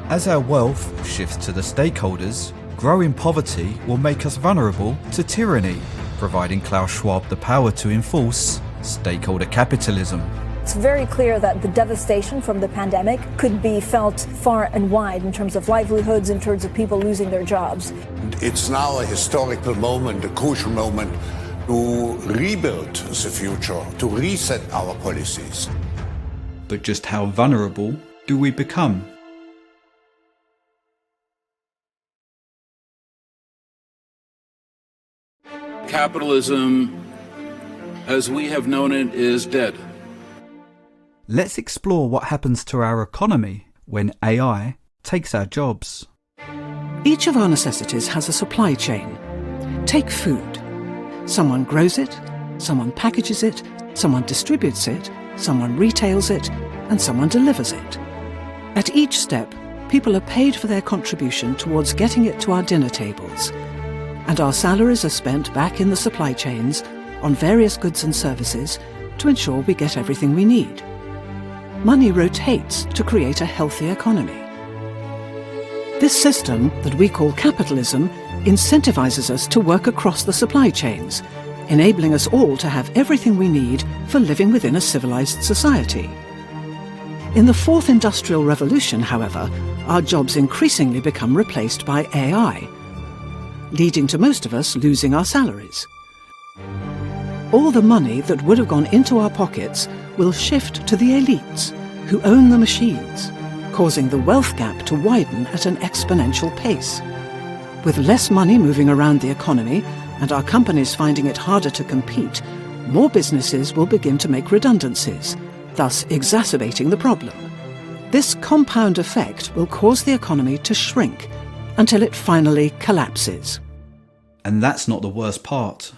As our wealth shifts to the stakeholders, growing poverty will make us vulnerable to tyranny, providing Klaus Schwab the power to enforce stakeholder capitalism. It's very clear that the devastation from the pandemic could be felt far and wide in terms of livelihoods, in terms of people losing their jobs. It's now a historical moment, a crucial moment to rebuild the future, to reset our policies. But just how vulnerable do we become? Capitalism, as we have known it, is dead. Let's explore what happens to our economy when AI takes our jobs. Each of our necessities has a supply chain. Take food. Someone grows it, someone packages it, someone distributes it, someone retails it, and someone delivers it. At each step, people are paid for their contribution towards getting it to our dinner tables. And our salaries are spent back in the supply chains on various goods and services to ensure we get everything we need. Money rotates to create a healthy economy. This system, that we call capitalism, incentivizes us to work across the supply chains, enabling us all to have everything we need for living within a civilized society. In the fourth industrial revolution, however, our jobs increasingly become replaced by AI, leading to most of us losing our salaries. All the money that would have gone into our pockets will shift to the elites, who own the machines, causing the wealth gap to widen at an exponential pace. With less money moving around the economy and our companies finding it harder to compete, more businesses will begin to make redundancies, thus exacerbating the problem. This compound effect will cause the economy to shrink until it finally collapses. And that's not the worst part.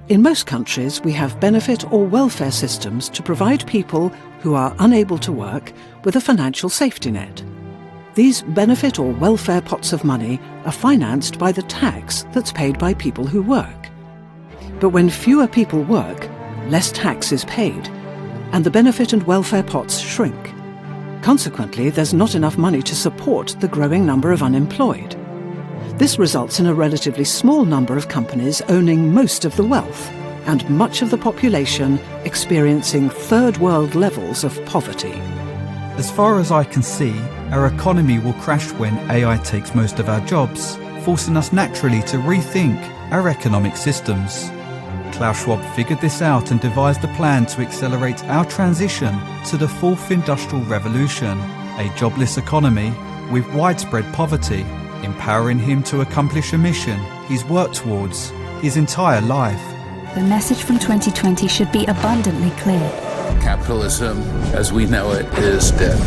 In most countries, we have benefit or welfare systems to provide people who are unable to work with a financial safety net. These benefit or welfare pots of money are financed by the tax that's paid by people who work. But when fewer people work, less tax is paid, and the benefit and welfare pots shrink. Consequently, there's not enough money to support the growing number of unemployed. This results in a relatively small number of companies owning most of the wealth, and much of the population experiencing third world levels of poverty. As far as I can see, our economy will crash when AI takes most of our jobs, forcing us naturally to rethink our economic systems. Klaus Schwab figured this out and devised a plan to accelerate our transition to the fourth industrial revolution, a jobless economy with widespread poverty, empowering him to accomplish a mission he's worked towards his entire life. The message from 2020 should be abundantly clear. Capitalism, as we know it, is dead.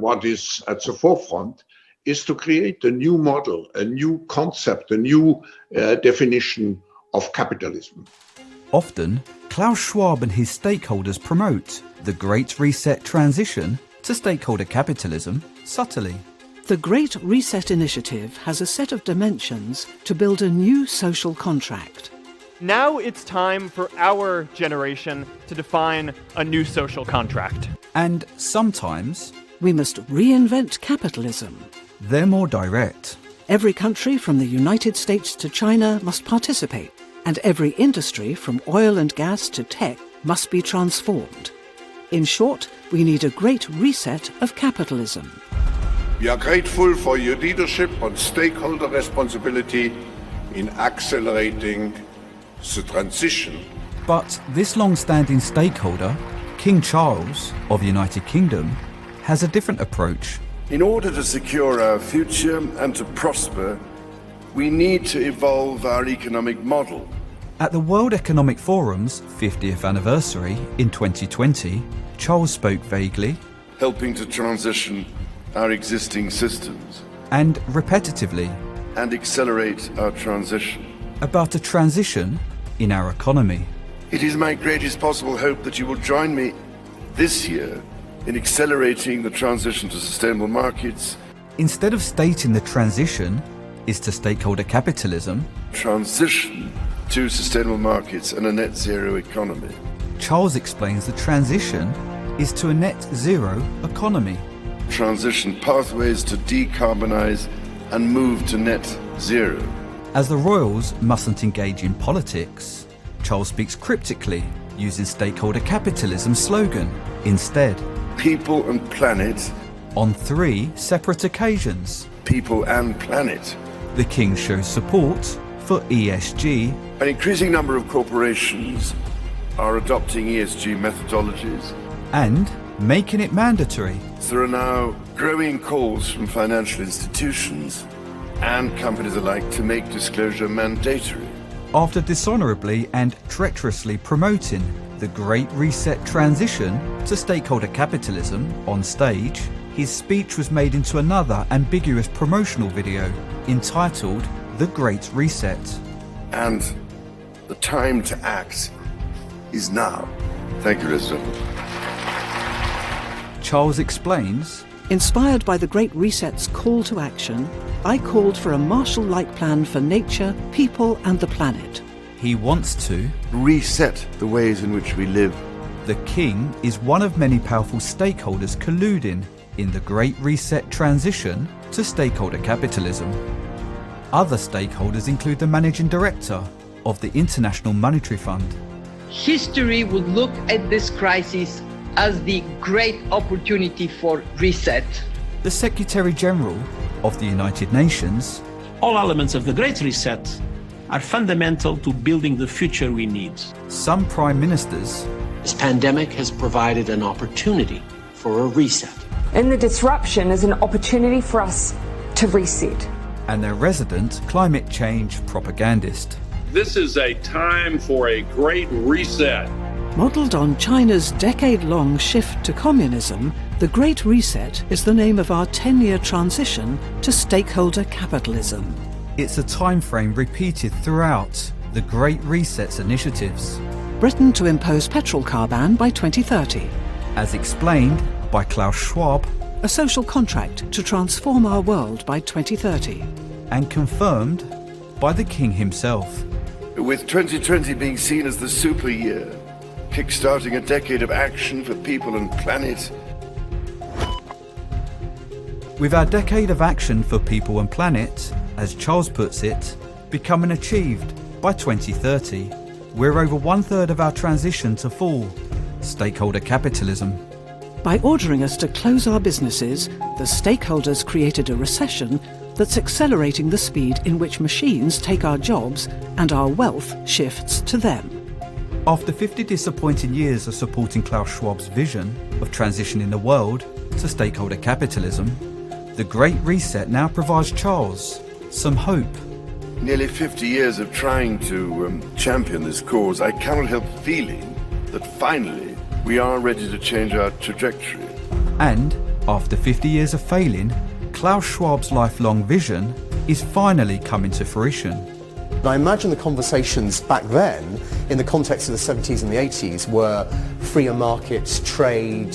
what is at the forefront is to create a new model, a new concept, a new definition of capitalism. Often, Klaus Schwab and his stakeholders promote the Great Reset transition to stakeholder capitalism subtly. The Great Reset Initiative has a set of dimensions to build a new social contract. Now it's time for our generation to define a new social contract. And sometimes we must reinvent capitalism. They're more direct. Every country from the United States to China must participate, and every industry from oil and gas to tech must be transformed. In short, we need a great reset of capitalism. We are grateful for your leadership on stakeholder responsibility in accelerating the transition. But this long-standing stakeholder, King Charles of the United Kingdom, has a different approach. In order to secure our future and to prosper, we need to evolve our economic model. At the World Economic Forum's 50th anniversary in 2020, Charles spoke vaguely, helping to transition our existing systems, and repetitively, and accelerate our transition, about a transition in our economy. It is my greatest possible hope that you will join me this year in accelerating the transition to sustainable markets. Instead of stating the transition is to stakeholder capitalism, transition to sustainable markets and a net zero economy. Charles explains the transition is to a net zero economy. Transition pathways to decarbonize and move to net zero. As the royals mustn't engage in politics, Charles speaks cryptically, using stakeholder capitalism slogan instead. People and planet. On 3 separate occasions. People and planet. The King shows support for ESG. An increasing number of corporations are adopting ESG methodologies. And making it mandatory. There are now growing calls from financial institutions and companies alike to make disclosure mandatory. After dishonourably and treacherously promoting the Great Reset transition to stakeholder capitalism on stage, his speech was made into another ambiguous promotional video entitled The Great Reset. And the time to act is now. Thank you, ladies and gentlemen. Charles explains, inspired by the Great Reset's call to action, I called for a Marshall-like plan for nature, people and the planet. He wants to reset the ways in which we live. The King is one of many powerful stakeholders colluding in the Great Reset transition to stakeholder capitalism. Other stakeholders include the Managing Director of the International Monetary Fund. History would look at this crisis as the great opportunity for reset. The Secretary General of the United Nations. All elements of the Great Reset are fundamental to building the future we need. Some Prime Ministers. This pandemic has provided an opportunity for a reset. And the disruption is an opportunity for us to reset. And their resident climate change propagandist. This is a time for a great reset. Modelled on China's decade-long shift to communism, the Great Reset is the name of our 10-year transition to stakeholder capitalism. It's a time frame repeated throughout the Great Reset's initiatives. Britain to impose petrol car ban by 2030. As explained by Klaus Schwab. A social contract to transform our world by 2030. And confirmed by the King himself. With 2020 being seen as the super year, kickstarting a decade of action for people and planet. With our decade of action for people and planet, as Charles puts it, becoming achieved by 2030, we're over 1/3 of our transition to full stakeholder capitalism. By ordering us to close our businesses, the stakeholders created a recession that's accelerating the speed in which machines take our jobs and our wealth shifts to them. After 50 disappointing years of supporting Klaus Schwab's vision of transitioning the world to stakeholder capitalism, the Great Reset now provides Charles some hope. Nearly 50 years of trying to champion this cause, I cannot help feeling that finally we are ready to change our trajectory. And After 50 years of failing, Klaus Schwab's lifelong vision is finally coming to fruition. I imagine the conversations back then, in the context of the 70s and the 80s, were freer markets, trade,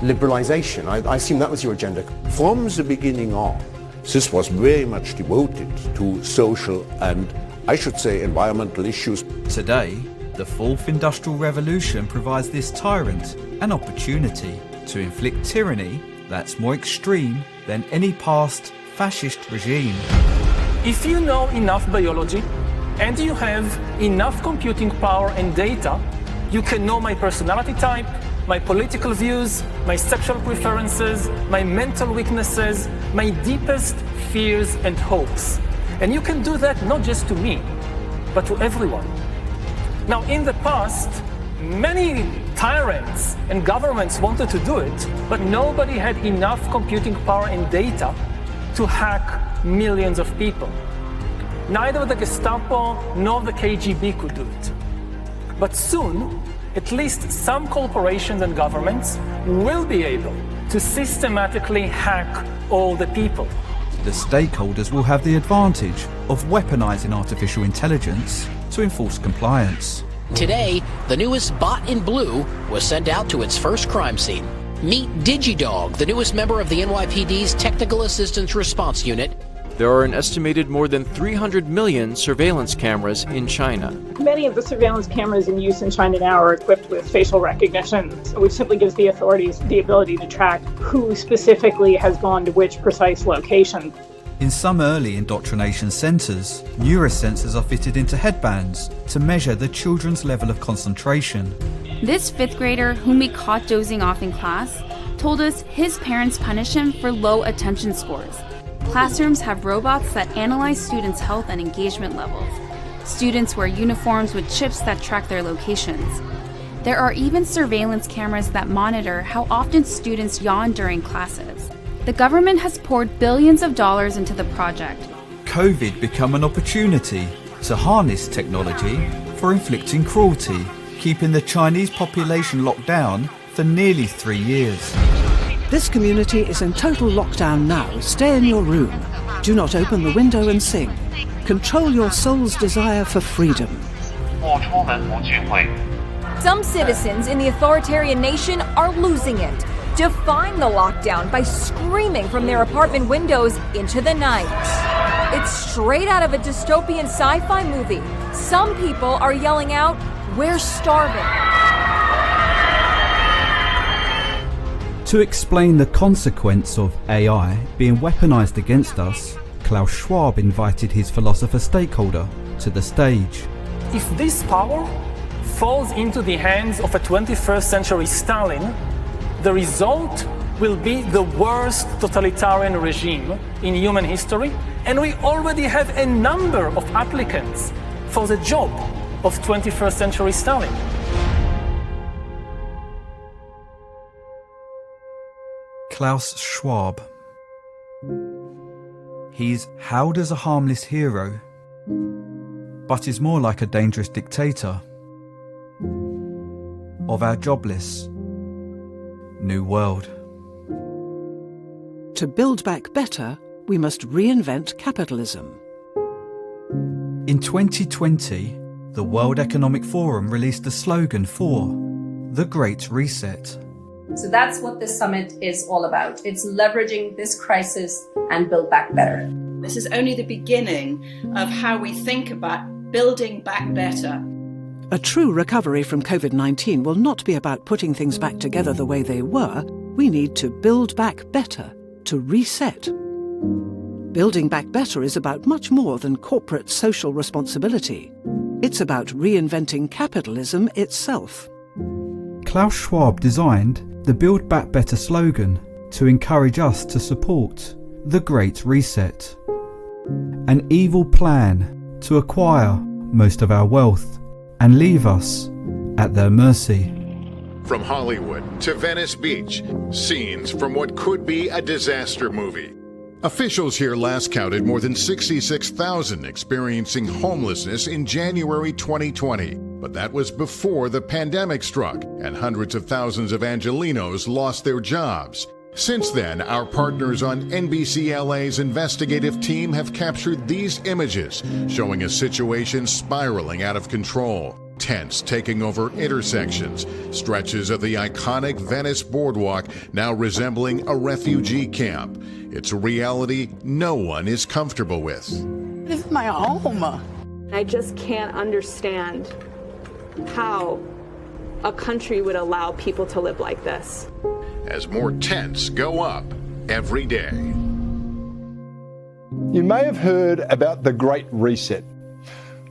liberalisation. I assume that was your agenda. From the beginning on, this was very much devoted to social and, I should say, environmental issues. Today, the fourth industrial revolution provides this tyrant an opportunity to inflict tyranny that's more extreme than any past fascist regime. If you know enough biology and you have enough computing power and data, you can know my personality type, my political views, my sexual preferences, my mental weaknesses, my deepest fears and hopes. And you can do that not just to me, but to everyone. Now, in the past, many tyrants and governments wanted to do it, but nobody had enough computing power and data to hack millions of people. Neither the Gestapo nor the KGB could do it. But soon, at least some corporations and governments will be able to systematically hack all the people. The stakeholders will have the advantage of weaponizing artificial intelligence to enforce compliance. Today, the newest bot in blue was sent out to its first crime scene. Meet DigiDog, the newest member of the NYPD's Technical Assistance Response Unit. There are an estimated more than 300 million surveillance cameras in China. Many of the surveillance cameras in use in China now are equipped with facial recognition, which simply gives the authorities the ability to track who specifically has gone to which precise location. In some early indoctrination centres, neurosensors are fitted into headbands to measure the children's level of concentration. This 5th grader, whom we caught dozing off in class, told us his parents punish him for low attention scores. Classrooms have robots that analyze students' health and engagement levels. Students wear uniforms with chips that track their locations. There are even surveillance cameras that monitor how often students yawn during classes. The government has poured billions of dollars into the project. COVID became an opportunity to harness technology for inflicting cruelty, keeping the Chinese population locked down for nearly 3 years. This community is in total lockdown now. Stay in your room. Do not open the window and sing. Control your soul's desire for freedom. Some citizens in the authoritarian nation are losing it, defying the lockdown by screaming from their apartment windows into the night. It's straight out of a dystopian sci-fi movie. Some people are yelling out, "We're starving." To explain the consequence of AI being weaponized against us, Klaus Schwab invited his philosopher Stakeholder to the stage. If this power falls into the hands of a 21st century Stalin, the result will be the worst totalitarian regime in human history, and we already have a number of applicants for the job of 21st century Stalin. Klaus Schwab. He's hailed as a harmless hero, but is more like a dangerous dictator of our jobless new world. To build back better, we must reinvent capitalism. In 2020, the World Economic Forum released a slogan for the Great Reset. So that's what this summit is all about. It's leveraging this crisis and build back better. This is only the beginning of how we think about building back better. A true recovery from COVID-19 will not be about putting things back together the way they were. We need to build back better, to reset. Building back better is about much more than corporate social responsibility. It's about reinventing capitalism itself. Klaus Schwab designed the Build Back Better slogan to encourage us to support the Great Reset, an evil plan to acquire most of our wealth and leave us at their mercy. From Hollywood to Venice Beach, scenes from what could be a disaster movie. Officials here last counted more than 66,000 experiencing homelessness in January 2020. But that was before the pandemic struck and hundreds of thousands of Angelenos lost their jobs. Since then, our partners on NBC LA's investigative team have captured these images showing a situation spiraling out of control. Tents taking over intersections, stretches of the iconic Venice boardwalk now resembling a refugee camp. It's a reality no one is comfortable with. This is my home. I just can't understand how a country would allow people to live like this. As more tents go up every day. You may have heard about the Great Reset.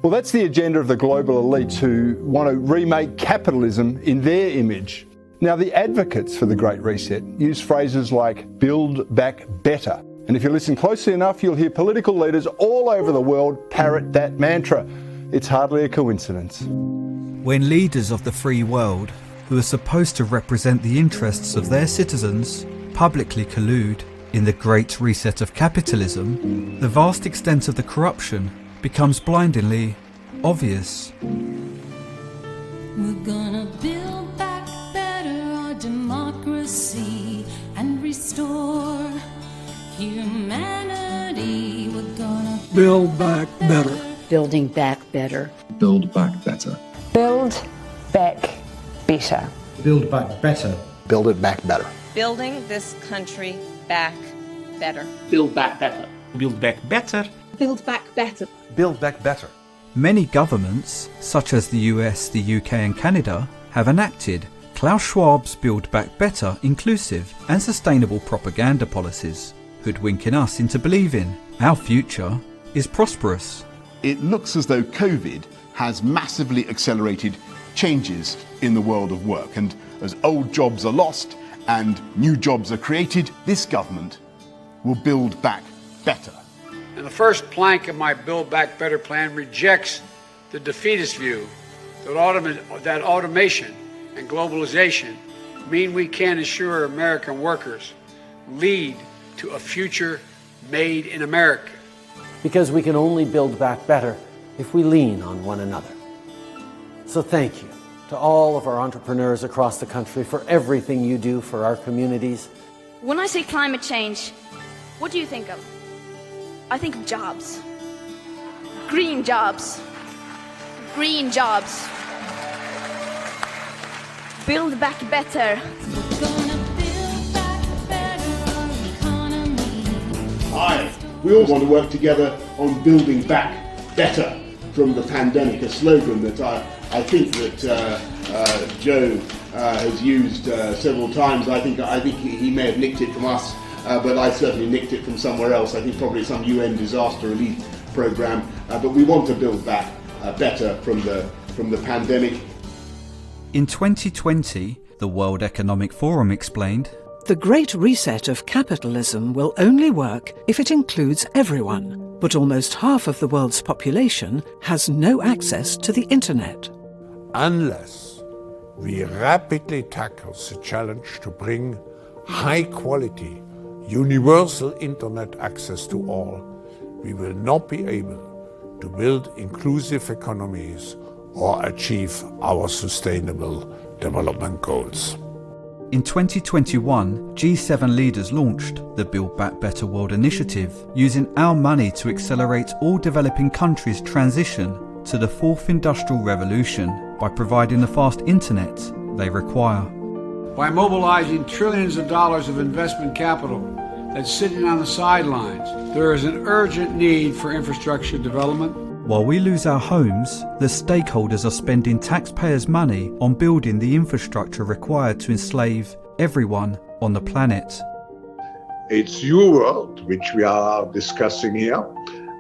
Well, that's the agenda of the global elites who want to remake capitalism in their image. Now, the advocates for the Great Reset use phrases like build back better. And if you listen closely enough, you'll hear political leaders all over the world parrot that mantra. It's hardly a coincidence. When leaders of the free world, who are supposed to represent the interests of their citizens, publicly collude in the Great Reset of capitalism, the vast extent of the corruption becomes blindingly obvious. We're gonna build back better our democracy and restore humanity. We're gonna Build back better. building back better. Build back better. Build back better. Build back better. Build it back better. Building this country back better. Build back better. Build back better. Build back better. Build back better. Many governments, such as the US, the UK and Canada, have enacted Klaus Schwab's Build Back Better inclusive and sustainable propaganda policies, hoodwinking us into believing our future is prosperous. It looks as though COVID has massively accelerated changes in the world of work, and as old jobs are lost and new jobs are created, this government will build back better. And the first plank of my Build Back Better plan rejects the defeatist view that automation and globalization mean we can't assure American workers lead to a future made in America. Because we can only build back better if we lean on one another. So thank you to all of our entrepreneurs across the country for everything you do for our communities. When I say climate change, what do you think of? I think of jobs. Green jobs. Green jobs. Build back better. We all want to work together on building back better from the pandemic, a slogan that I think that Joe has used several times. I think he may have nicked it from us, but I certainly nicked it from somewhere else. I think probably some UN disaster relief program. But we want to build back better from the pandemic. In 2020, the World Economic Forum explained, The Great Reset of capitalism will only work if it includes everyone, but almost half of the world's population has no access to the internet. Unless we rapidly tackle the challenge to bring high-quality, universal internet access to all, we will not be able to build inclusive economies or achieve our sustainable development goals. In 2021, G7 leaders launched the Build Back Better World Initiative, using our money to accelerate all developing countries' transition to the fourth industrial revolution by providing the fast internet they require. By mobilizing trillions of dollars of investment capital that's sitting on the sidelines, there is an urgent need for infrastructure development. While we lose our homes, the stakeholders are spending taxpayers' money on building the infrastructure required to enslave everyone on the planet. It's your world which we are discussing here,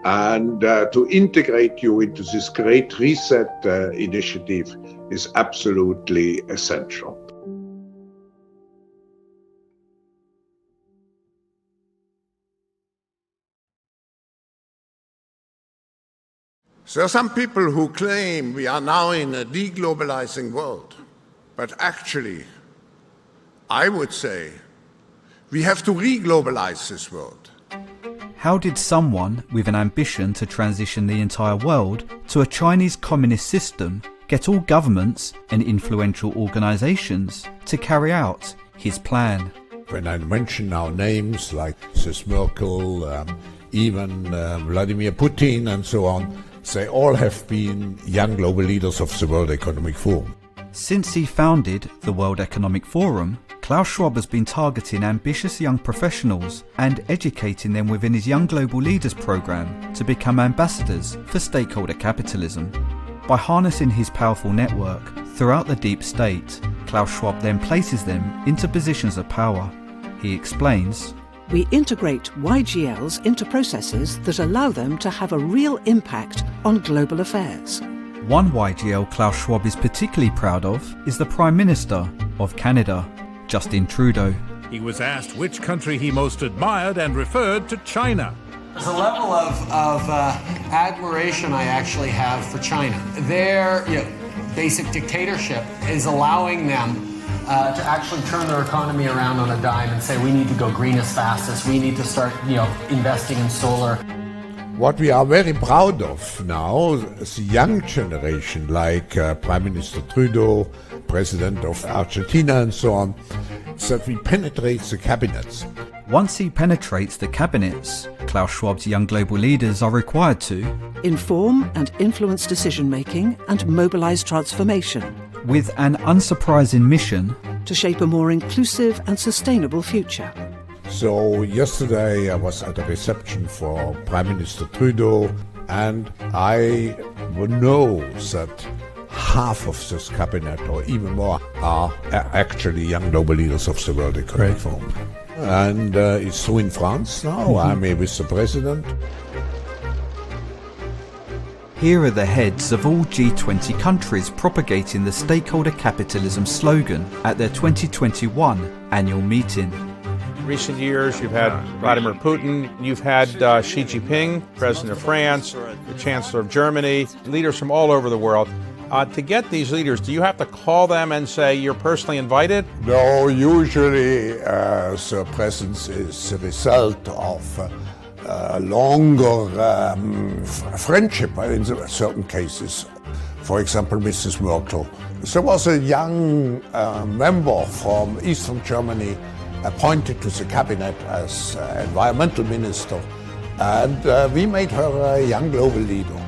and to integrate you into this Great Reset initiative is absolutely essential. There are some people who claim we are now in a deglobalizing world, but actually, I would say we have to re-globalize this world. How did someone with an ambition to transition the entire world to a Chinese communist system get all governments and influential organizations to carry out his plan? When I mention now names like Mrs. Merkel, even Vladimir Putin and so on, they all have been young global leaders of the World Economic Forum. Since he founded the World Economic Forum, Klaus Schwab has been targeting ambitious young professionals and educating them within his Young Global Leaders program to become ambassadors for stakeholder capitalism. By harnessing his powerful network throughout the deep state, Klaus Schwab then places them into positions of power. He explains, "We integrate YGLs into processes that allow them to have a real impact on global affairs." One YGL Klaus Schwab is particularly proud of is the Prime Minister of Canada, Justin Trudeau. He was asked which country he most admired and referred to China. There's a level of admiration I actually have for China. Their basic dictatorship is allowing them to actually turn their economy around on a dime and say we need to go green as fast as we need to start investing in solar. What we are very proud of now is the young generation, like Prime Minister Trudeau, President of Argentina and so on, is that we penetrate the cabinets. Once he penetrates the cabinets, Klaus Schwab's young global leaders are required to inform and influence decision-making and mobilise transformation, with an unsurprising mission to shape a more inclusive and sustainable future. So yesterday I was at a reception for Prime Minister Trudeau, and I know that half of this cabinet, or even more, are actually young global leaders of the World Economic Forum. And it's true in France now. I'm with the President. Here are the heads of all G20 countries propagating the stakeholder capitalism slogan at their 2021 annual meeting. Recent years, you've had Vladimir Putin, you've had Xi Jinping, President of France, the Chancellor of Germany, leaders from all over the world. To get these leaders, do you have to call them and say you're personally invited? No, usually the presence is the result of a longer friendship in certain cases. For example, Mrs. Merkel. There was a young member from Eastern Germany appointed to the cabinet as environmental minister, and we made her a young global leader.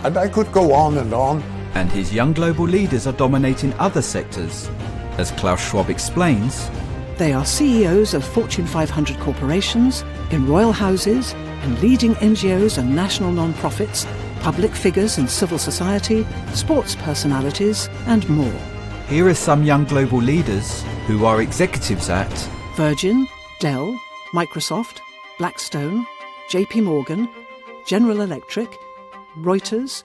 And I could go on and on. And his young global leaders are dominating other sectors. As Klaus Schwab explains, they are CEOs of Fortune 500 corporations, in royal houses, in leading NGOs and national non-profits, public figures in civil society, sports personalities, and more. Here are some young global leaders who are executives at Virgin, Dell, Microsoft, Blackstone, JP Morgan, General Electric, Reuters,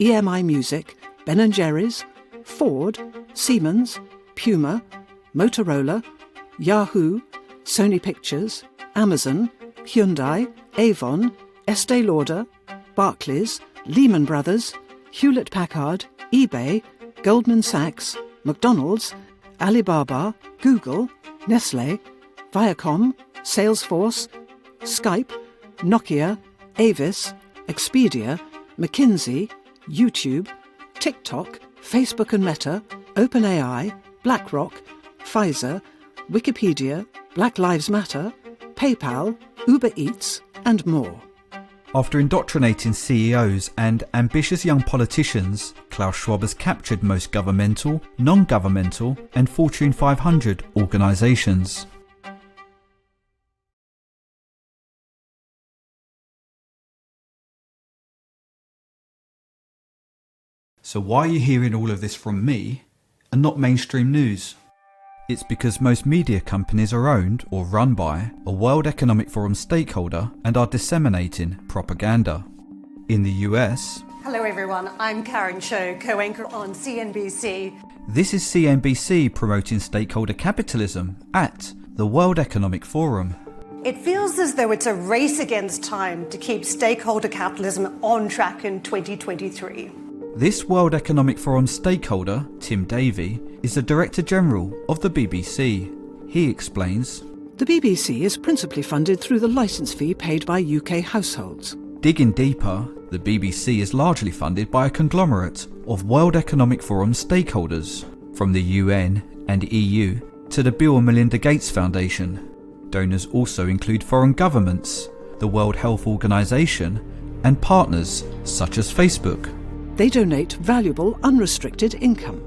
EMI Music, Ben & Jerry's, Ford, Siemens, Puma, Motorola, Yahoo, Sony Pictures, Amazon, Hyundai, Avon, Estee Lauder, Barclays, Lehman Brothers, Hewlett-Packard, eBay, Goldman Sachs, McDonald's, Alibaba, Google, Nestle, Viacom, Salesforce, Skype, Nokia, Avis, Expedia, McKinsey, YouTube, TikTok, Facebook and Meta, OpenAI, BlackRock, Pfizer, Wikipedia, Black Lives Matter, PayPal, Uber Eats, and more. After indoctrinating CEOs and ambitious young politicians, Klaus Schwab has captured most governmental, non-governmental, and Fortune 500 organizations. So why are you hearing all of this from me and not mainstream news? It's because most media companies are owned or run by a World Economic Forum stakeholder and are disseminating propaganda. In the US... Hello everyone, I'm Karen Cho, co-anchor on CNBC. This is CNBC promoting stakeholder capitalism at the World Economic Forum. It feels as though it's a race against time to keep stakeholder capitalism on track in 2023. This World Economic Forum stakeholder, Tim Davie, is the Director General of the BBC. He explains, the BBC is principally funded through the licence fee paid by UK households. Digging deeper, the BBC is largely funded by a conglomerate of World Economic Forum stakeholders, from the UN and EU to the Bill and Melinda Gates Foundation. Donors also include foreign governments, the World Health Organization, and partners such as Facebook. They donate valuable, unrestricted income.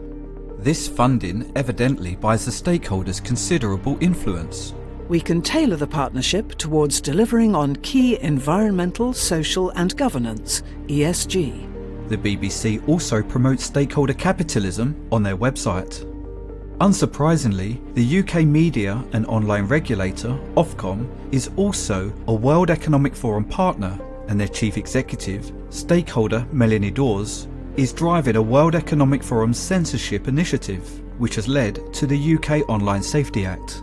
This funding evidently buys the stakeholders considerable influence. We can tailor the partnership towards delivering on key environmental, social and governance, ESG. The BBC also promotes stakeholder capitalism on their website. Unsurprisingly, the UK media and online regulator, Ofcom, is also a World Economic Forum partner, and their chief executive, stakeholder Melanie Dawes, is driving a World Economic Forum censorship initiative, which has led to the UK Online Safety Act.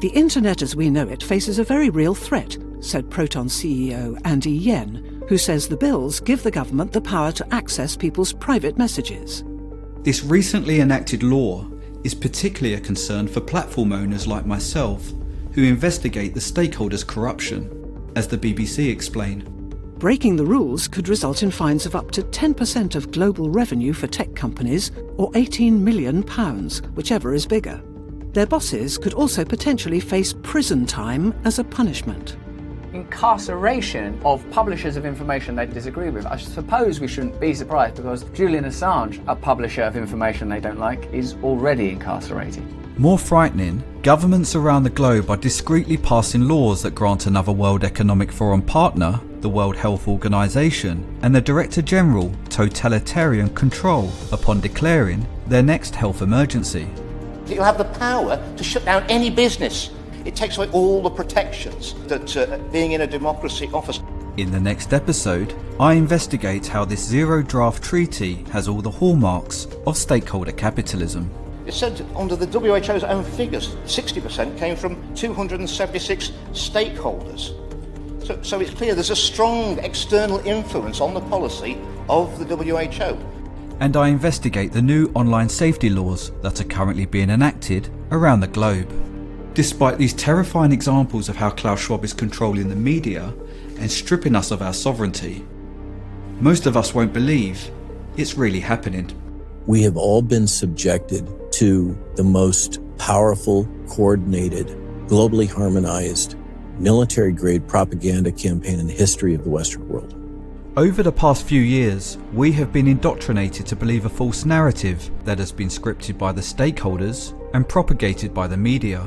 The internet as we know it faces a very real threat, said Proton CEO Andy Yen, who says the bills give the government the power to access people's private messages. This recently enacted law is particularly a concern for platform owners like myself, who investigate the stakeholders' corruption, as the BBC explained. Breaking the rules could result in fines of up to 10% of global revenue for tech companies, or £18 million, whichever is bigger. Their bosses could also potentially face prison time as a punishment. Incarceration of publishers of information they disagree with. I suppose we shouldn't be surprised, because Julian Assange, a publisher of information they don't like, is already incarcerated. More frightening, governments around the globe are discreetly passing laws that grant another World Economic Forum partner, the World Health Organization, and the Director General totalitarian control upon declaring their next health emergency. You'll have the power to shut down any business. It takes away all the protections that being in a democracy offers. In the next episode, I investigate how this zero draft treaty has all the hallmarks of stakeholder capitalism. It said under the WHO's own figures, 60% came from 276 stakeholders. So it's clear there's a strong external influence on the policy of the WHO. And I investigate the new online safety laws that are currently being enacted around the globe. Despite these terrifying examples of how Klaus Schwab is controlling the media and stripping us of our sovereignty, most of us won't believe it's really happening. We have all been subjected to the most powerful, coordinated, globally harmonized, military-grade propaganda campaign in the history of the Western world. Over the past few years, we have been indoctrinated to believe a false narrative that has been scripted by the stakeholders and propagated by the media.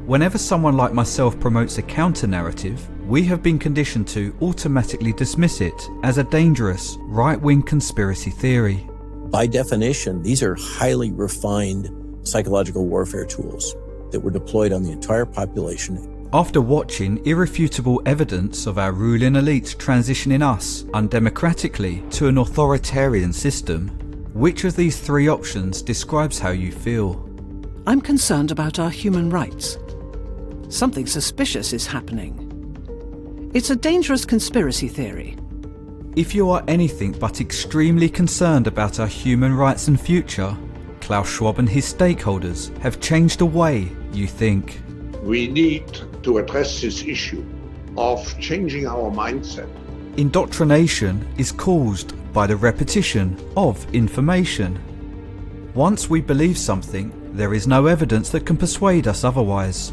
Whenever someone like myself promotes a counter-narrative, we have been conditioned to automatically dismiss it as a dangerous, right-wing conspiracy theory. By definition, these are highly refined psychological warfare tools that were deployed on the entire population. After watching irrefutable evidence of our ruling elites transitioning us undemocratically to an authoritarian system, which of these three options describes how you feel? I'm concerned about our human rights. Something suspicious is happening. It's a dangerous conspiracy theory. If you are anything but extremely concerned about our human rights and future, Klaus Schwab and his stakeholders have changed the way you think. We need to address this issue of changing our mindset. Indoctrination is caused by the repetition of information. Once we believe something, there is no evidence that can persuade us otherwise.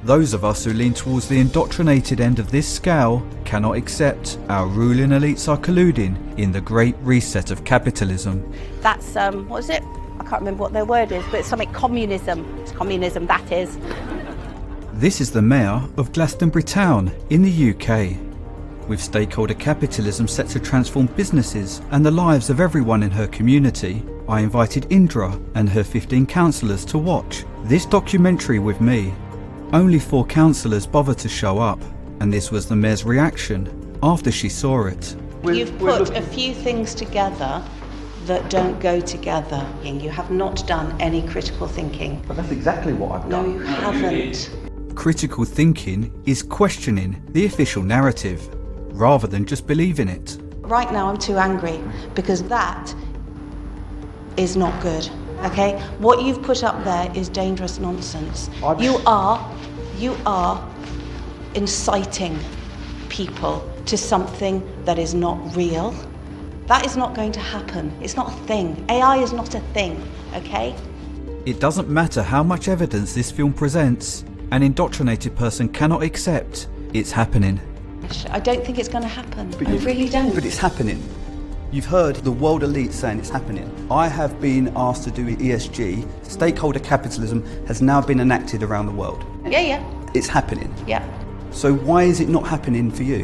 Those of us who lean towards the indoctrinated end of this scale cannot accept our ruling elites are colluding in the great reset of capitalism. That's, what is it? I can't remember what their word is, but it's something communism. It's communism, that is. This is the Mayor of Glastonbury Town in the UK. With stakeholder capitalism set to transform businesses and the lives of everyone in her community, I invited Indra and her 15 councillors to watch this documentary with me. Only 4 councillors bothered to show up, and this was the Mayor's reaction after she saw it. You've put a few things together that don't go together. You have not done any critical thinking. But that's exactly what I've done. No, you haven't. Critical thinking is questioning the official narrative, rather than just believing it. Right now I'm too angry, because that is not good, okay? What you've put up there is dangerous nonsense. You are inciting people to something that is not real. That is not going to happen. It's not a thing. AI is not a thing, okay? It doesn't matter how much evidence this film presents, an indoctrinated person cannot accept it's happening. I don't think it's going to happen. I really don't. But it's happening. You've heard the world elite saying it's happening. I have been asked to do ESG. Stakeholder capitalism has now been enacted around the world. Yeah. It's happening. Yeah. So why is it not happening for you?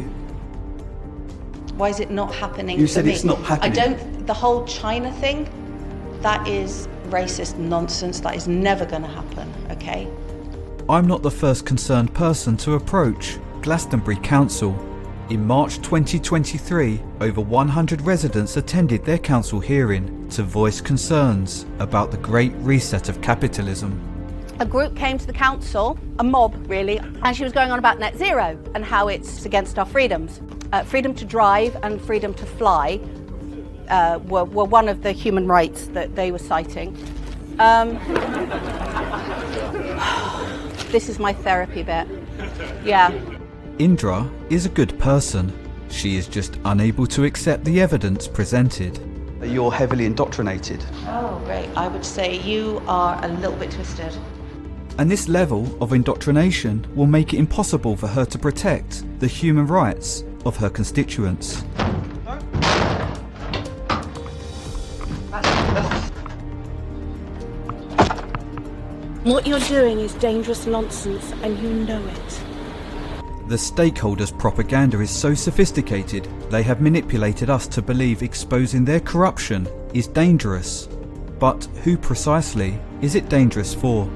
Why is it not happening You for said me? it's not happening. The whole China thing, that is racist nonsense. That is never going to happen, okay? I'm not the first concerned person to approach Glastonbury Council. In March 2023, over 100 residents attended their council hearing to voice concerns about the Great Reset of capitalism. A group came to the council, a mob really, and she was going on about net zero and how it's against our freedoms. Freedom to drive and freedom to fly were one of the human rights that they were citing. This is my therapy bit. Yeah. Indra is a good person. She is just unable to accept the evidence presented. You're heavily indoctrinated. Oh, great. I would say you are a little bit twisted. And this level of indoctrination will make it impossible for her to protect the human rights of her constituents. What you're doing is dangerous nonsense, and you know it. The stakeholders' propaganda is so sophisticated, they have manipulated us to believe exposing their corruption is dangerous. But who precisely is it dangerous for?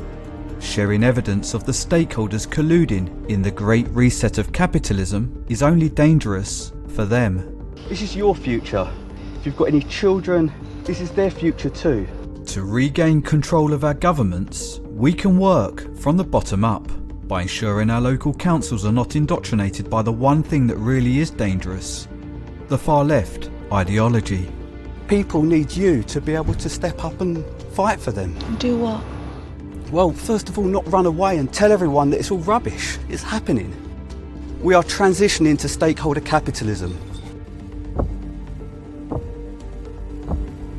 Sharing evidence of the stakeholders colluding in the Great Reset of capitalism is only dangerous for them. This is your future. If you've got any children, this is their future too. To regain control of our governments, we can work from the bottom up by ensuring our local councils are not indoctrinated by the one thing that really is dangerous: the far left ideology. People need you to be able to step up and fight for them. Do what? Well, first of all, not run away and tell everyone that it's all rubbish. It's happening. We are transitioning to stakeholder capitalism.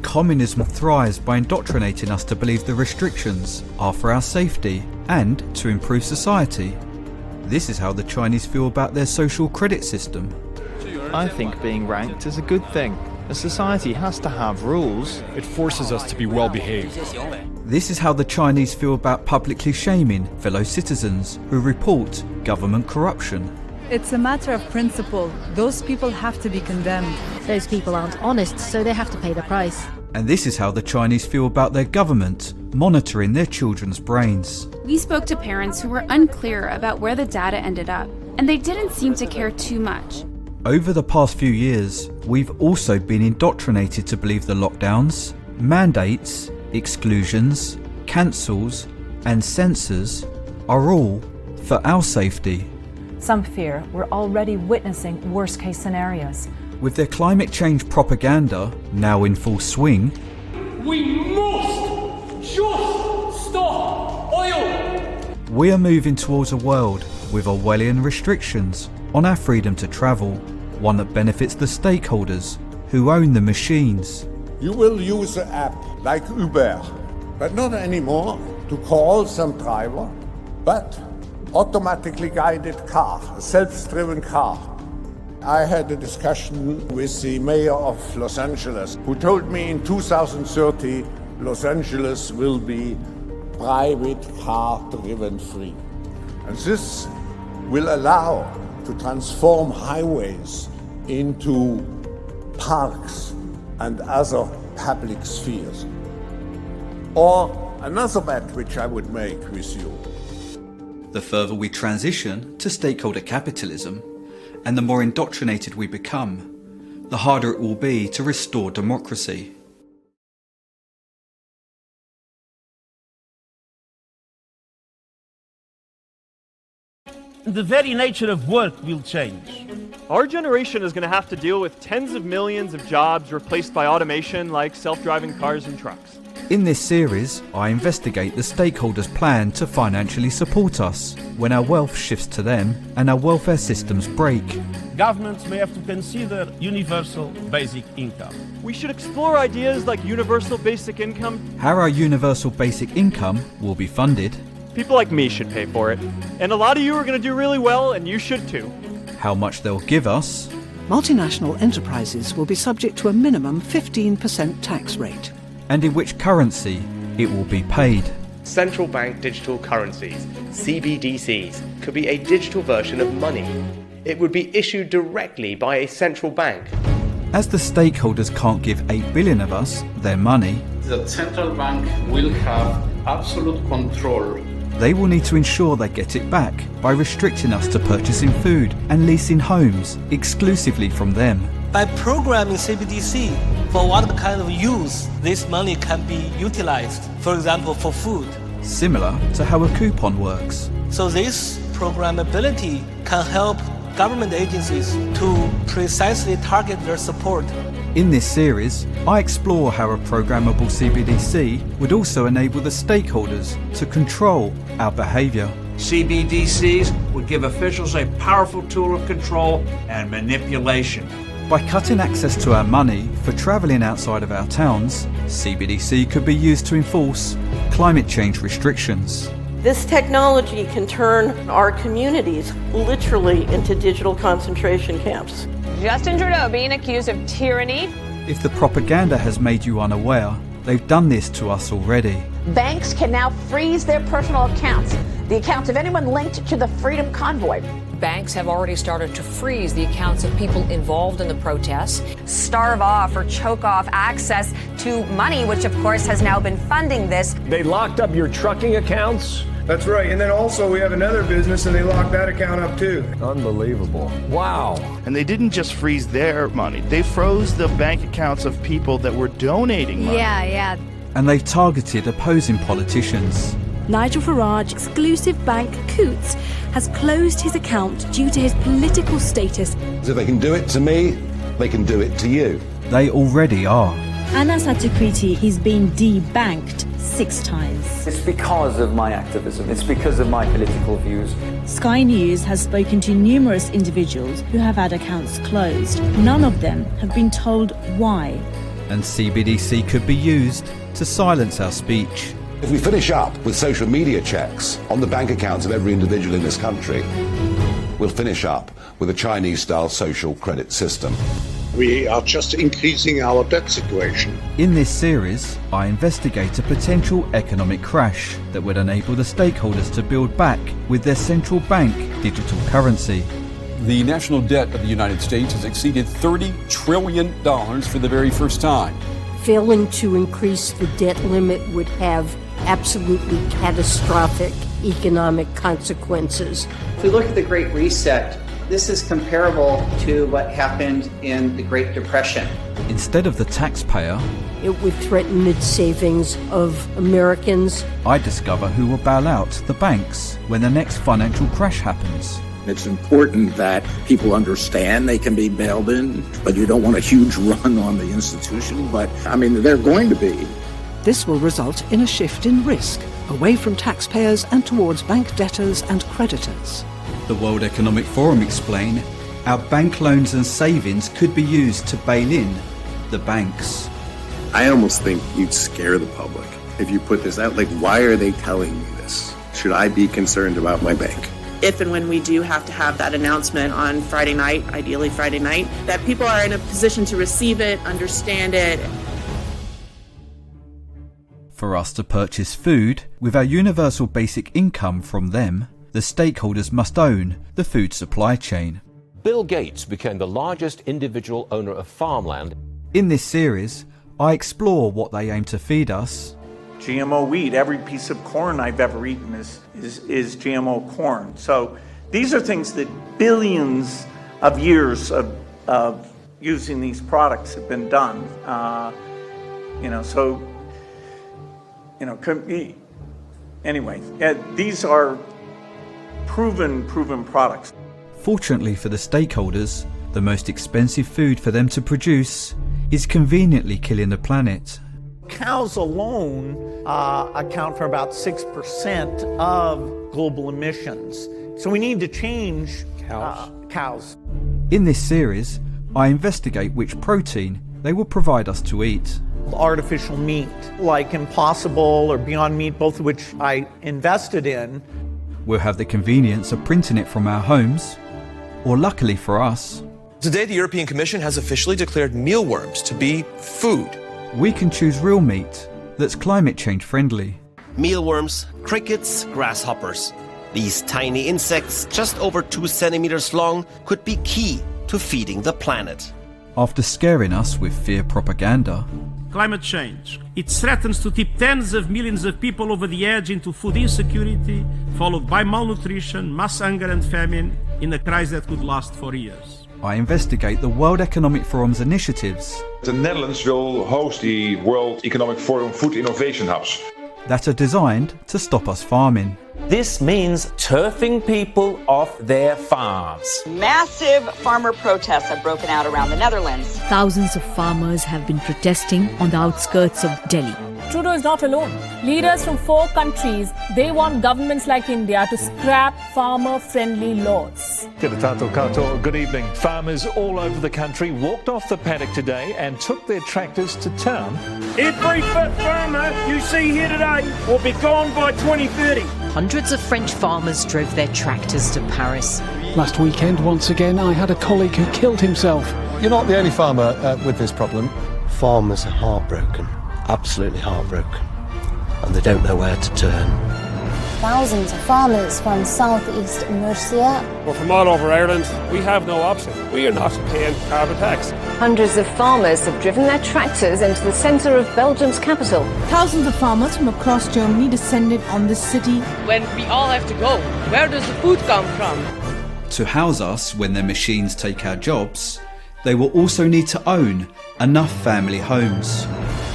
Communism thrives by indoctrinating us to believe the restrictions are for our safety and to improve society. This is how the Chinese feel about their social credit system. I think being ranked is a good thing. A society has to have rules. It forces us to be well behaved. This is how the Chinese feel about publicly shaming fellow citizens who report government corruption. It's a matter of principle. Those people have to be condemned. Those people aren't honest, so they have to pay the price. And this is how the Chinese feel about their government monitoring their children's brains. We spoke to parents who were unclear about where the data ended up, and they didn't seem to care too much. Over the past few years, we've also been indoctrinated to believe the lockdowns, mandates, exclusions, cancels, and censors are all for our safety. Some fear we're already witnessing worst-case scenarios. With their climate change propaganda now in full swing, we must just stop oil! We are moving towards a world with Orwellian restrictions on our freedom to travel, one that benefits the stakeholders who own the machines. You will use an app like Uber, but not anymore to call some driver, but automatically guided car, a self-driven car. I had a discussion with the mayor of Los Angeles, who told me in 2030 Los Angeles will be private car-driven free. And this will allow to transform highways into parks and other public spheres. Or another bet which I would make with you. The further we transition to stakeholder capitalism, and the more indoctrinated we become, the harder it will be to restore democracy. The very nature of work will change. Our generation is going to have to deal with tens of millions of jobs replaced by automation like self-driving cars and trucks. In this series, I investigate the stakeholders' plan to financially support us when our wealth shifts to them and our welfare systems break. Governments may have to consider universal basic income. We should explore ideas like universal basic income. How our universal basic income will be funded. People like me should pay for it. And a lot of you are going to do really well, and you should too. How much they'll give us. Multinational enterprises will be subject to a minimum 15% tax rate. And in which currency it will be paid. Central bank digital currencies, CBDCs, could be a digital version of money. It would be issued directly by a central bank. As the stakeholders can't give 8 billion of us their money, the central bank will have absolute control. They will need to ensure they get it back by restricting us to purchasing food and leasing homes exclusively from them. By programming CBDC for what kind of use this money can be utilized, for example, for food. Similar to how a coupon works. So this programmability can help government agencies to precisely target their support. In this series, I explore how a programmable CBDC would also enable the stakeholders to control our behaviour. CBDCs would give officials a powerful tool of control and manipulation. By cutting access to our money for travelling outside of our towns, CBDC could be used to enforce climate change restrictions. This technology can turn our communities literally into digital concentration camps. Justin Trudeau being accused of tyranny. If the propaganda has made you unaware, they've done this to us already. Banks can now freeze their personal accounts, the accounts of anyone linked to the Freedom Convoy. Banks have already started to freeze the accounts of people involved in the protests. Starve off or choke off access to money, which of course has now been funding this. They locked up your trucking accounts. That's right. And then also we have another business and they locked that account up too. Unbelievable. Wow. And they didn't just freeze their money. They froze the bank accounts of people that were donating money. Yeah. And they've targeted opposing politicians. Nigel Farage's exclusive bank, Coutts, has closed his account due to his political status. So if they can do it to me, they can do it to you. They already are. Anas Atikriti, he's been debanked 6 times. It's because of my activism. It's because of my political views. Sky News has spoken to numerous individuals who have had accounts closed. None of them have been told why. And CBDC could be used to silence our speech. If we finish up with social media checks on the bank accounts of every individual in this country, we'll finish up with a Chinese-style social credit system. We are just increasing our debt situation. In this series, I investigate a potential economic crash that would enable the stakeholders to build back with their central bank digital currency. The national debt of the United States has exceeded $30 trillion for the very first time. Failing to increase the debt limit would have absolutely catastrophic economic consequences. If we look at the Great Reset, this is comparable to what happened in the Great Depression. Instead of the taxpayer, it would threaten the savings of Americans. I discover who will bail out the banks when the next financial crash happens. It's important that people understand they can be bailed in, but you don't want a huge run on the institution. But, I mean, they're going to be. This will result in a shift in risk, away from taxpayers and towards bank debtors and creditors. The World Economic Forum explain our bank loans and savings could be used to bail in the banks. I almost think you'd scare the public if you put this out. Like, why are they telling me this? Should I be concerned about my bank? If and when we do have to have that announcement on Friday night, ideally Friday night, that people are in a position to receive it, understand it. For us to purchase food with our universal basic income from them, the stakeholders must own the food supply chain. Bill Gates became the largest individual owner of farmland. In this series, I explore what they aim to feed us. GMO wheat, every piece of corn I've ever eaten is GMO corn. So these are things that billions of years of using these products have been done. Anyway, these are proven products. Fortunately for the stakeholders, the most expensive food for them to produce is conveniently killing the planet. Cows alone account for about 6% of global emissions. So we need to change cows. In this series, I investigate which protein they will provide us to eat. artificial meat, like Impossible or Beyond Meat, both of which I invested in. We'll have the convenience of printing it from our homes, or luckily for us, today the European Commission has officially declared mealworms to be food. We can choose real meat that's climate change friendly. Mealworms, crickets, grasshoppers. These tiny insects, just over 2 centimeters long, could be key to feeding the planet. After scaring us with fear propaganda, climate change. It threatens to tip tens of millions of people over the edge into food insecurity, followed by malnutrition, mass hunger and famine in a crisis that could last for years. I investigate the World Economic Forum's initiatives. The Netherlands will host the World Economic Forum Food Innovation Hubs that are designed to stop us farming. This means turfing people off their farms. Massive farmer protests have broken out around the Netherlands. Thousands of farmers have been protesting on the outskirts of Delhi. Trudeau is not alone. Leaders from 4 countries, they want governments like India to scrap farmer-friendly laws. Good evening. Farmers all over the country walked off the paddock today and took their tractors to town. Every fifth farmer you see here today will be gone by 2030. Hundreds of French farmers drove their tractors to Paris. Last weekend, once again, I had a colleague who killed himself. You're not the only farmer with this problem. Farmers are heartbroken, absolutely heartbroken, and they don't know where to turn. Thousands of farmers from southeast Mercia. Well, from all over Ireland, we have no option. We are not paying carbon tax. Hundreds of farmers have driven their tractors into the centre of Belgium's capital. Thousands of farmers from across Germany descended on the city. When we all have to go, where does the food come from? To house us when their machines take our jobs, they will also need to own enough family homes.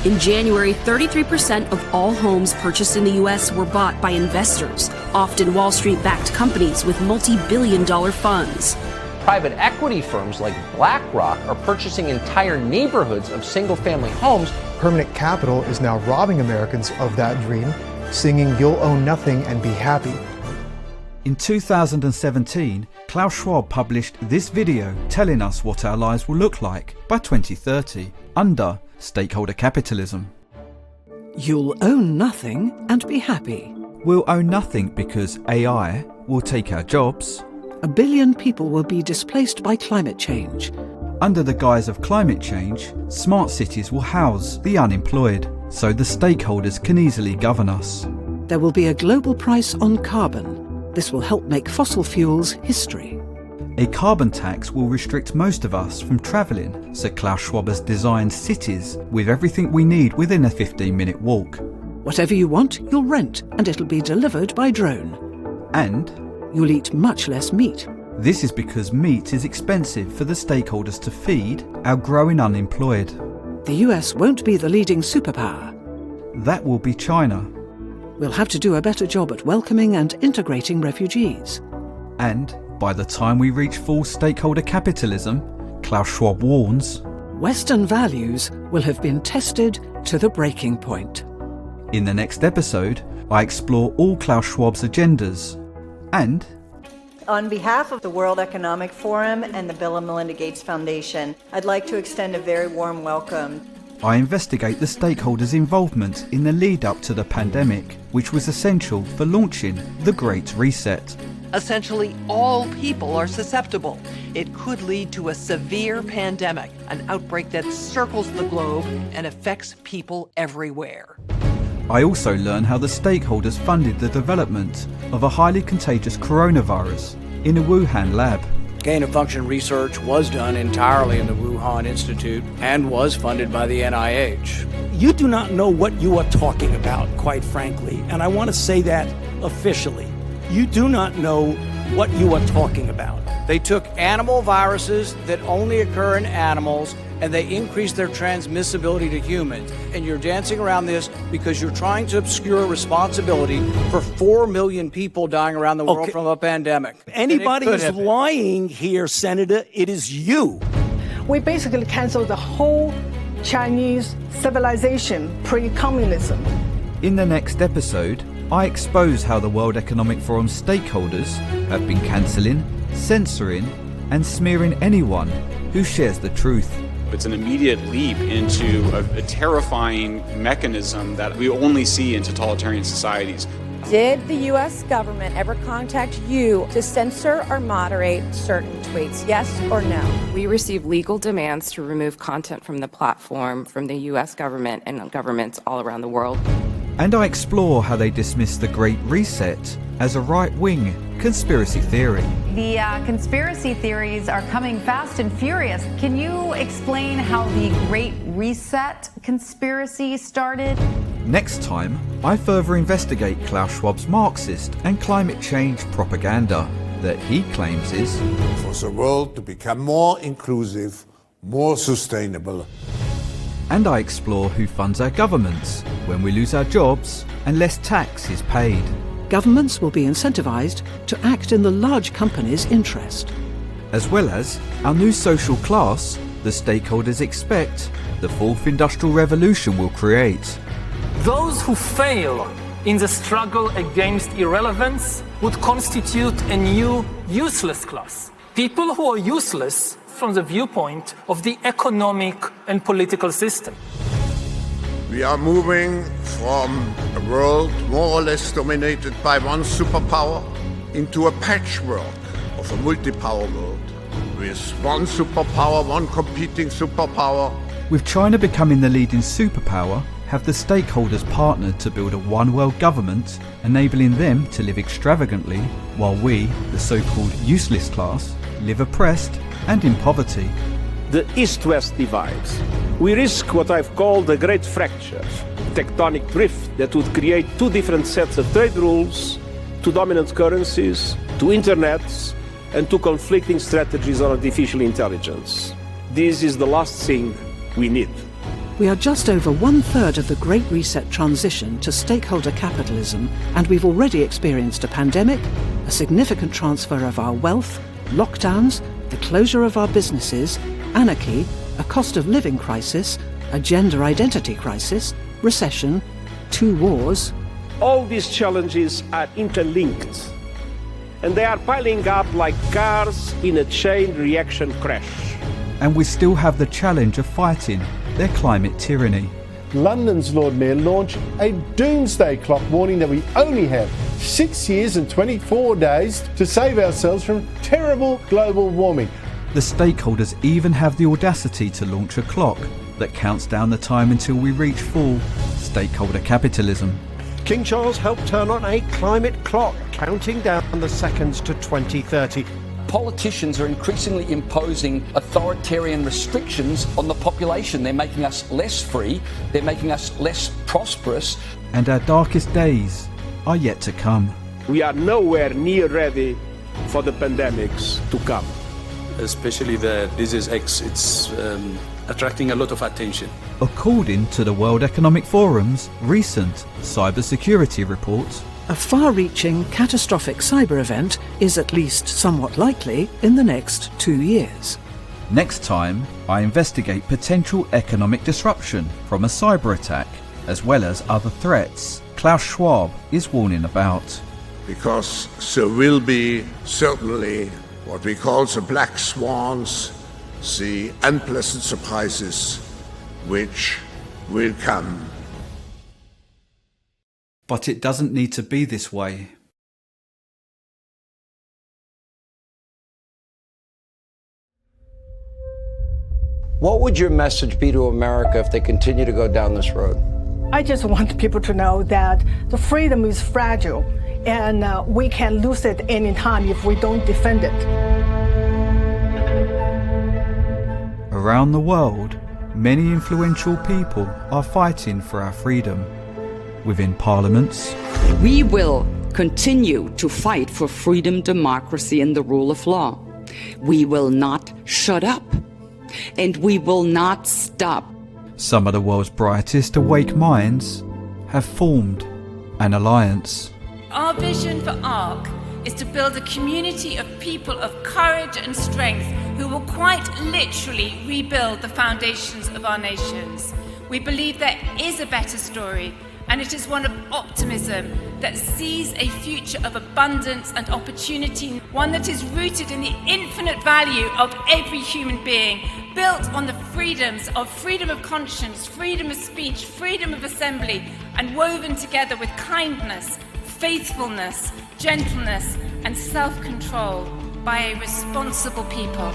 In January, 33% of all homes purchased in the U.S. were bought by investors, often Wall Street-backed companies with multi-billion-dollar funds. Private equity firms like BlackRock are purchasing entire neighborhoods of single-family homes. Permanent capital is now robbing Americans of that dream, singing "You'll own nothing and be happy." In 2017, Klaus Schwab published this video telling us what our lives will look like by 2030 under Stakeholder capitalism. You'll own nothing and be happy. We'll own nothing because AI will take our jobs. 1 billion people will be displaced by climate change. Under the guise of climate change, smart cities will house the unemployed, so the stakeholders can easily govern us. There will be a global price on carbon. This will help make fossil fuels history. A carbon tax will restrict most of us from travelling, so Klaus Schwab has designed cities with everything we need within a 15-minute walk. Whatever you want, you'll rent, and it'll be delivered by drone. And you'll eat much less meat. This is because meat is expensive for the stakeholders to feed our growing unemployed. The US won't be the leading superpower. That will be China. We'll have to do a better job at welcoming and integrating refugees. And by the time we reach full stakeholder capitalism, Klaus Schwab warns, Western values will have been tested to the breaking point. In the next episode, I explore all Klaus Schwab's agendas and... On behalf of the World Economic Forum and the Bill and Melinda Gates Foundation, I'd like to extend a very warm welcome. I investigate the stakeholders' involvement in the lead-up to the pandemic, which was essential for launching the Great Reset. Essentially, all people are susceptible. It could lead to a severe pandemic, an outbreak that circles the globe and affects people everywhere. I also learn how the stakeholders funded the development of a highly contagious coronavirus in a Wuhan lab. Gain-of-function research was done entirely in the Wuhan Institute and was funded by the NIH. You do not know what you are talking about, quite frankly, and I want to say that officially. You do not know what you are talking about. They took animal viruses that only occur in animals and they increased their transmissibility to humans. And you're dancing around this because you're trying to obscure responsibility for 4 million people dying around the world from a pandemic. Anybody is lying here, Senator. It is you. We basically canceled the whole Chinese civilization pre-communism. In the next episode, I expose how the World Economic Forum stakeholders have been cancelling, censoring, and smearing anyone who shares the truth. It's an immediate leap into a terrifying mechanism that we only see in totalitarian societies. Did the U.S. government ever contact you to censor or moderate certain tweets? Yes or no? We receive legal demands to remove content from the platform from the U.S. government and governments all around the world. And I explore how they dismiss the Great Reset as a right-wing conspiracy theory. The conspiracy theories are coming fast and furious. Can you explain how the Great Reset conspiracy started? Next time, I further investigate Klaus Schwab's Marxist and climate change propaganda that he claims is for the world to become more inclusive, more sustainable. And I explore who funds our governments when we lose our jobs and less tax is paid. Governments will be incentivised to act in the large companies' interest. As well as our new social class the stakeholders expect the fourth industrial revolution will create. Those who fail in the struggle against irrelevance would constitute a new useless class. People who are useless from the viewpoint of the economic and political system. We are moving from a world more or less dominated by one superpower into a patchwork of a multi-power world, with one superpower, one competing superpower. With China becoming the leading superpower, have the stakeholders partnered to build a one-world government, enabling them to live extravagantly, while we, the so-called useless class, live oppressed and in poverty. The East-West divides. We risk what I've called a great fracture, tectonic drift that would create two different sets of trade rules, two dominant currencies, two internets, and two conflicting strategies on artificial intelligence. This is the last thing we need. We are just over 1/3 of the Great Reset transition to stakeholder capitalism, and we've already experienced a pandemic, a significant transfer of our wealth, lockdowns, the closure of our businesses, anarchy, a cost of living crisis, a gender identity crisis, recession, 2 wars. All these challenges are interlinked, and they are piling up like cars in a chain reaction crash. And we still have the challenge of fighting their climate tyranny. London's Lord Mayor launched a doomsday clock warning that we only have 6 years and 24 days to save ourselves from terrible global warming. The stakeholders even have the audacity to launch a clock that counts down the time until we reach full stakeholder capitalism. King Charles helped turn on a climate clock, counting down the seconds to 2030. Politicians are increasingly imposing authoritarian restrictions on the population. They're making us less free, they're making us less prosperous. And our darkest days are yet to come. We are nowhere near ready for the pandemics to come. Especially the disease X, it's attracting a lot of attention. According to the World Economic Forum's recent cybersecurity report, a far-reaching, catastrophic cyber event is at least somewhat likely in the next 2 years. Next time, I investigate potential economic disruption from a cyber attack, as well as other threats Klaus Schwab is warning about. Because there will be certainly what we call the black swans, the unpleasant surprises which will come. But it doesn't need to be this way. What would your message be to America if they continue to go down this road? I just want people to know that the freedom is fragile, and we can lose it any time if we don't defend it. Around the world, many influential people are fighting for our freedom. Within parliaments, we will continue to fight for freedom, democracy, and the rule of law. We will not shut up, and we will not stop. Some of the world's brightest awake minds have formed an alliance. Our vision for ARC is to build a community of people of courage and strength who will quite literally rebuild the foundations of our nations. We believe there is a better story, and it is one of optimism that sees a future of abundance and opportunity, one that is rooted in the infinite value of every human being, built on the freedoms of freedom of conscience, freedom of speech, freedom of assembly, and woven together with kindness, faithfulness, gentleness, and self-control by a responsible people.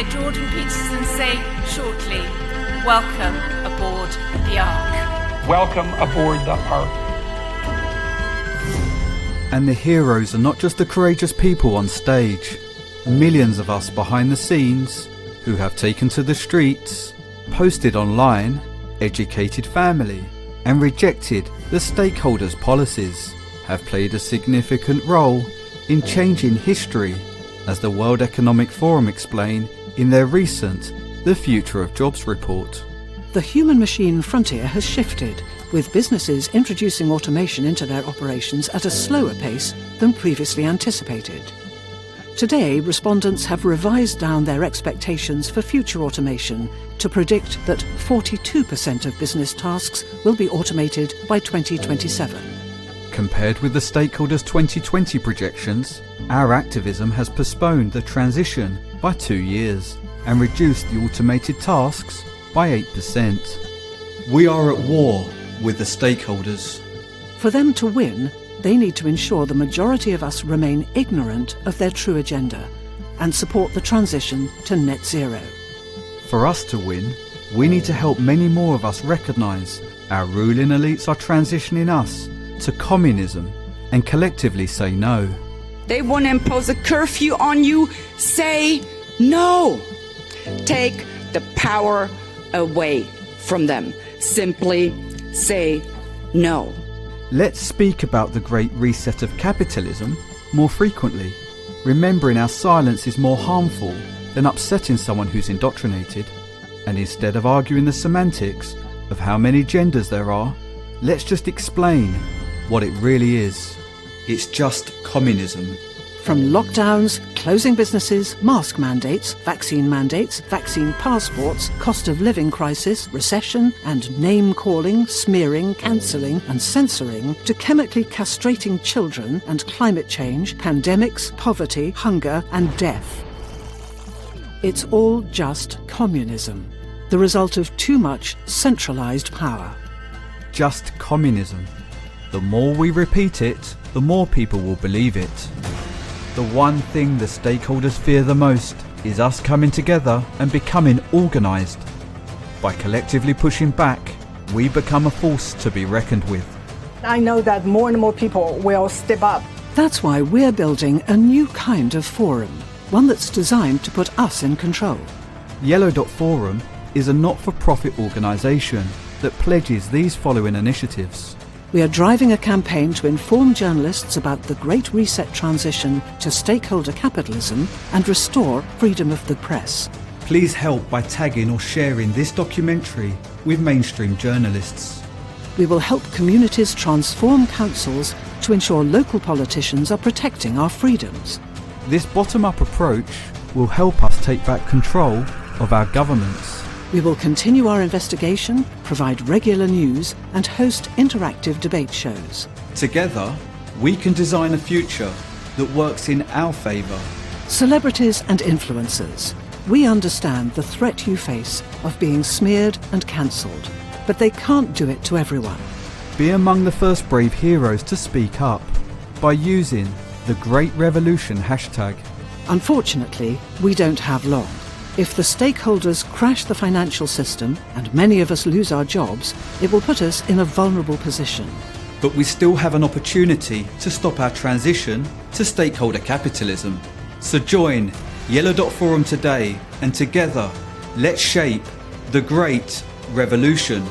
Jordan Peterson say shortly, welcome aboard the Ark. Welcome aboard the Ark. And the heroes are not just the courageous people on stage. Millions of us behind the scenes who have taken to the streets, posted online, educated family, and rejected the stakeholders' policies have played a significant role in changing history, as the World Economic Forum explain in their recent The Future of Jobs report. The human-machine frontier has shifted, with businesses introducing automation into their operations at a slower pace than previously anticipated. Today, respondents have revised down their expectations for future automation to predict that 42% of business tasks will be automated by 2027. Compared with the stakeholders' 2020 projections, our activism has postponed the transition by 2 years and reduced the automated tasks by 8%. We are at war with the stakeholders. For them to win, they need to ensure the majority of us remain ignorant of their true agenda and support the transition to net zero. For us to win, we need to help many more of us recognise our ruling elites are transitioning us to communism and collectively say no. They want to impose a curfew on you. Say no. Take the power away from them. Simply say no. Let's speak about the Great Reset of capitalism more frequently, remembering our silence is more harmful than upsetting someone who's indoctrinated. And instead of arguing the semantics of how many genders there are, let's just explain what it really is. It's just communism. From lockdowns, closing businesses, mask mandates, vaccine passports, cost of living crisis, recession, and name-calling, smearing, cancelling and censoring, to chemically castrating children and climate change, pandemics, poverty, hunger and death. It's all just communism, the result of too much centralised power. Just communism. The more we repeat it, the more people will believe it. The one thing the stakeholders fear the most is us coming together and becoming organised. By collectively pushing back, we become a force to be reckoned with. I know that more and more people will step up. That's why we're building a new kind of forum, one that's designed to put us in control. Yellow.Forum is a not-for-profit organisation that pledges these following initiatives. We are driving a campaign to inform journalists about the Great Reset transition to stakeholder capitalism and restore freedom of the press. Please help by tagging or sharing this documentary with mainstream journalists. We will help communities transform councils to ensure local politicians are protecting our freedoms. This bottom-up approach will help us take back control of our governments. We will continue our investigation, provide regular news, and host interactive debate shows. Together, we can design a future that works in our favour. Celebrities and influencers, we understand the threat you face of being smeared and cancelled, but they can't do it to everyone. Be among the first brave heroes to speak up by using the Great Revolution hashtag. Unfortunately, we don't have long. If the stakeholders crash the financial system and many of us lose our jobs, it will put us in a vulnerable position. But we still have an opportunity to stop our transition to stakeholder capitalism. So join Yellow.Forum today, and together, let's shape the Great Revolution.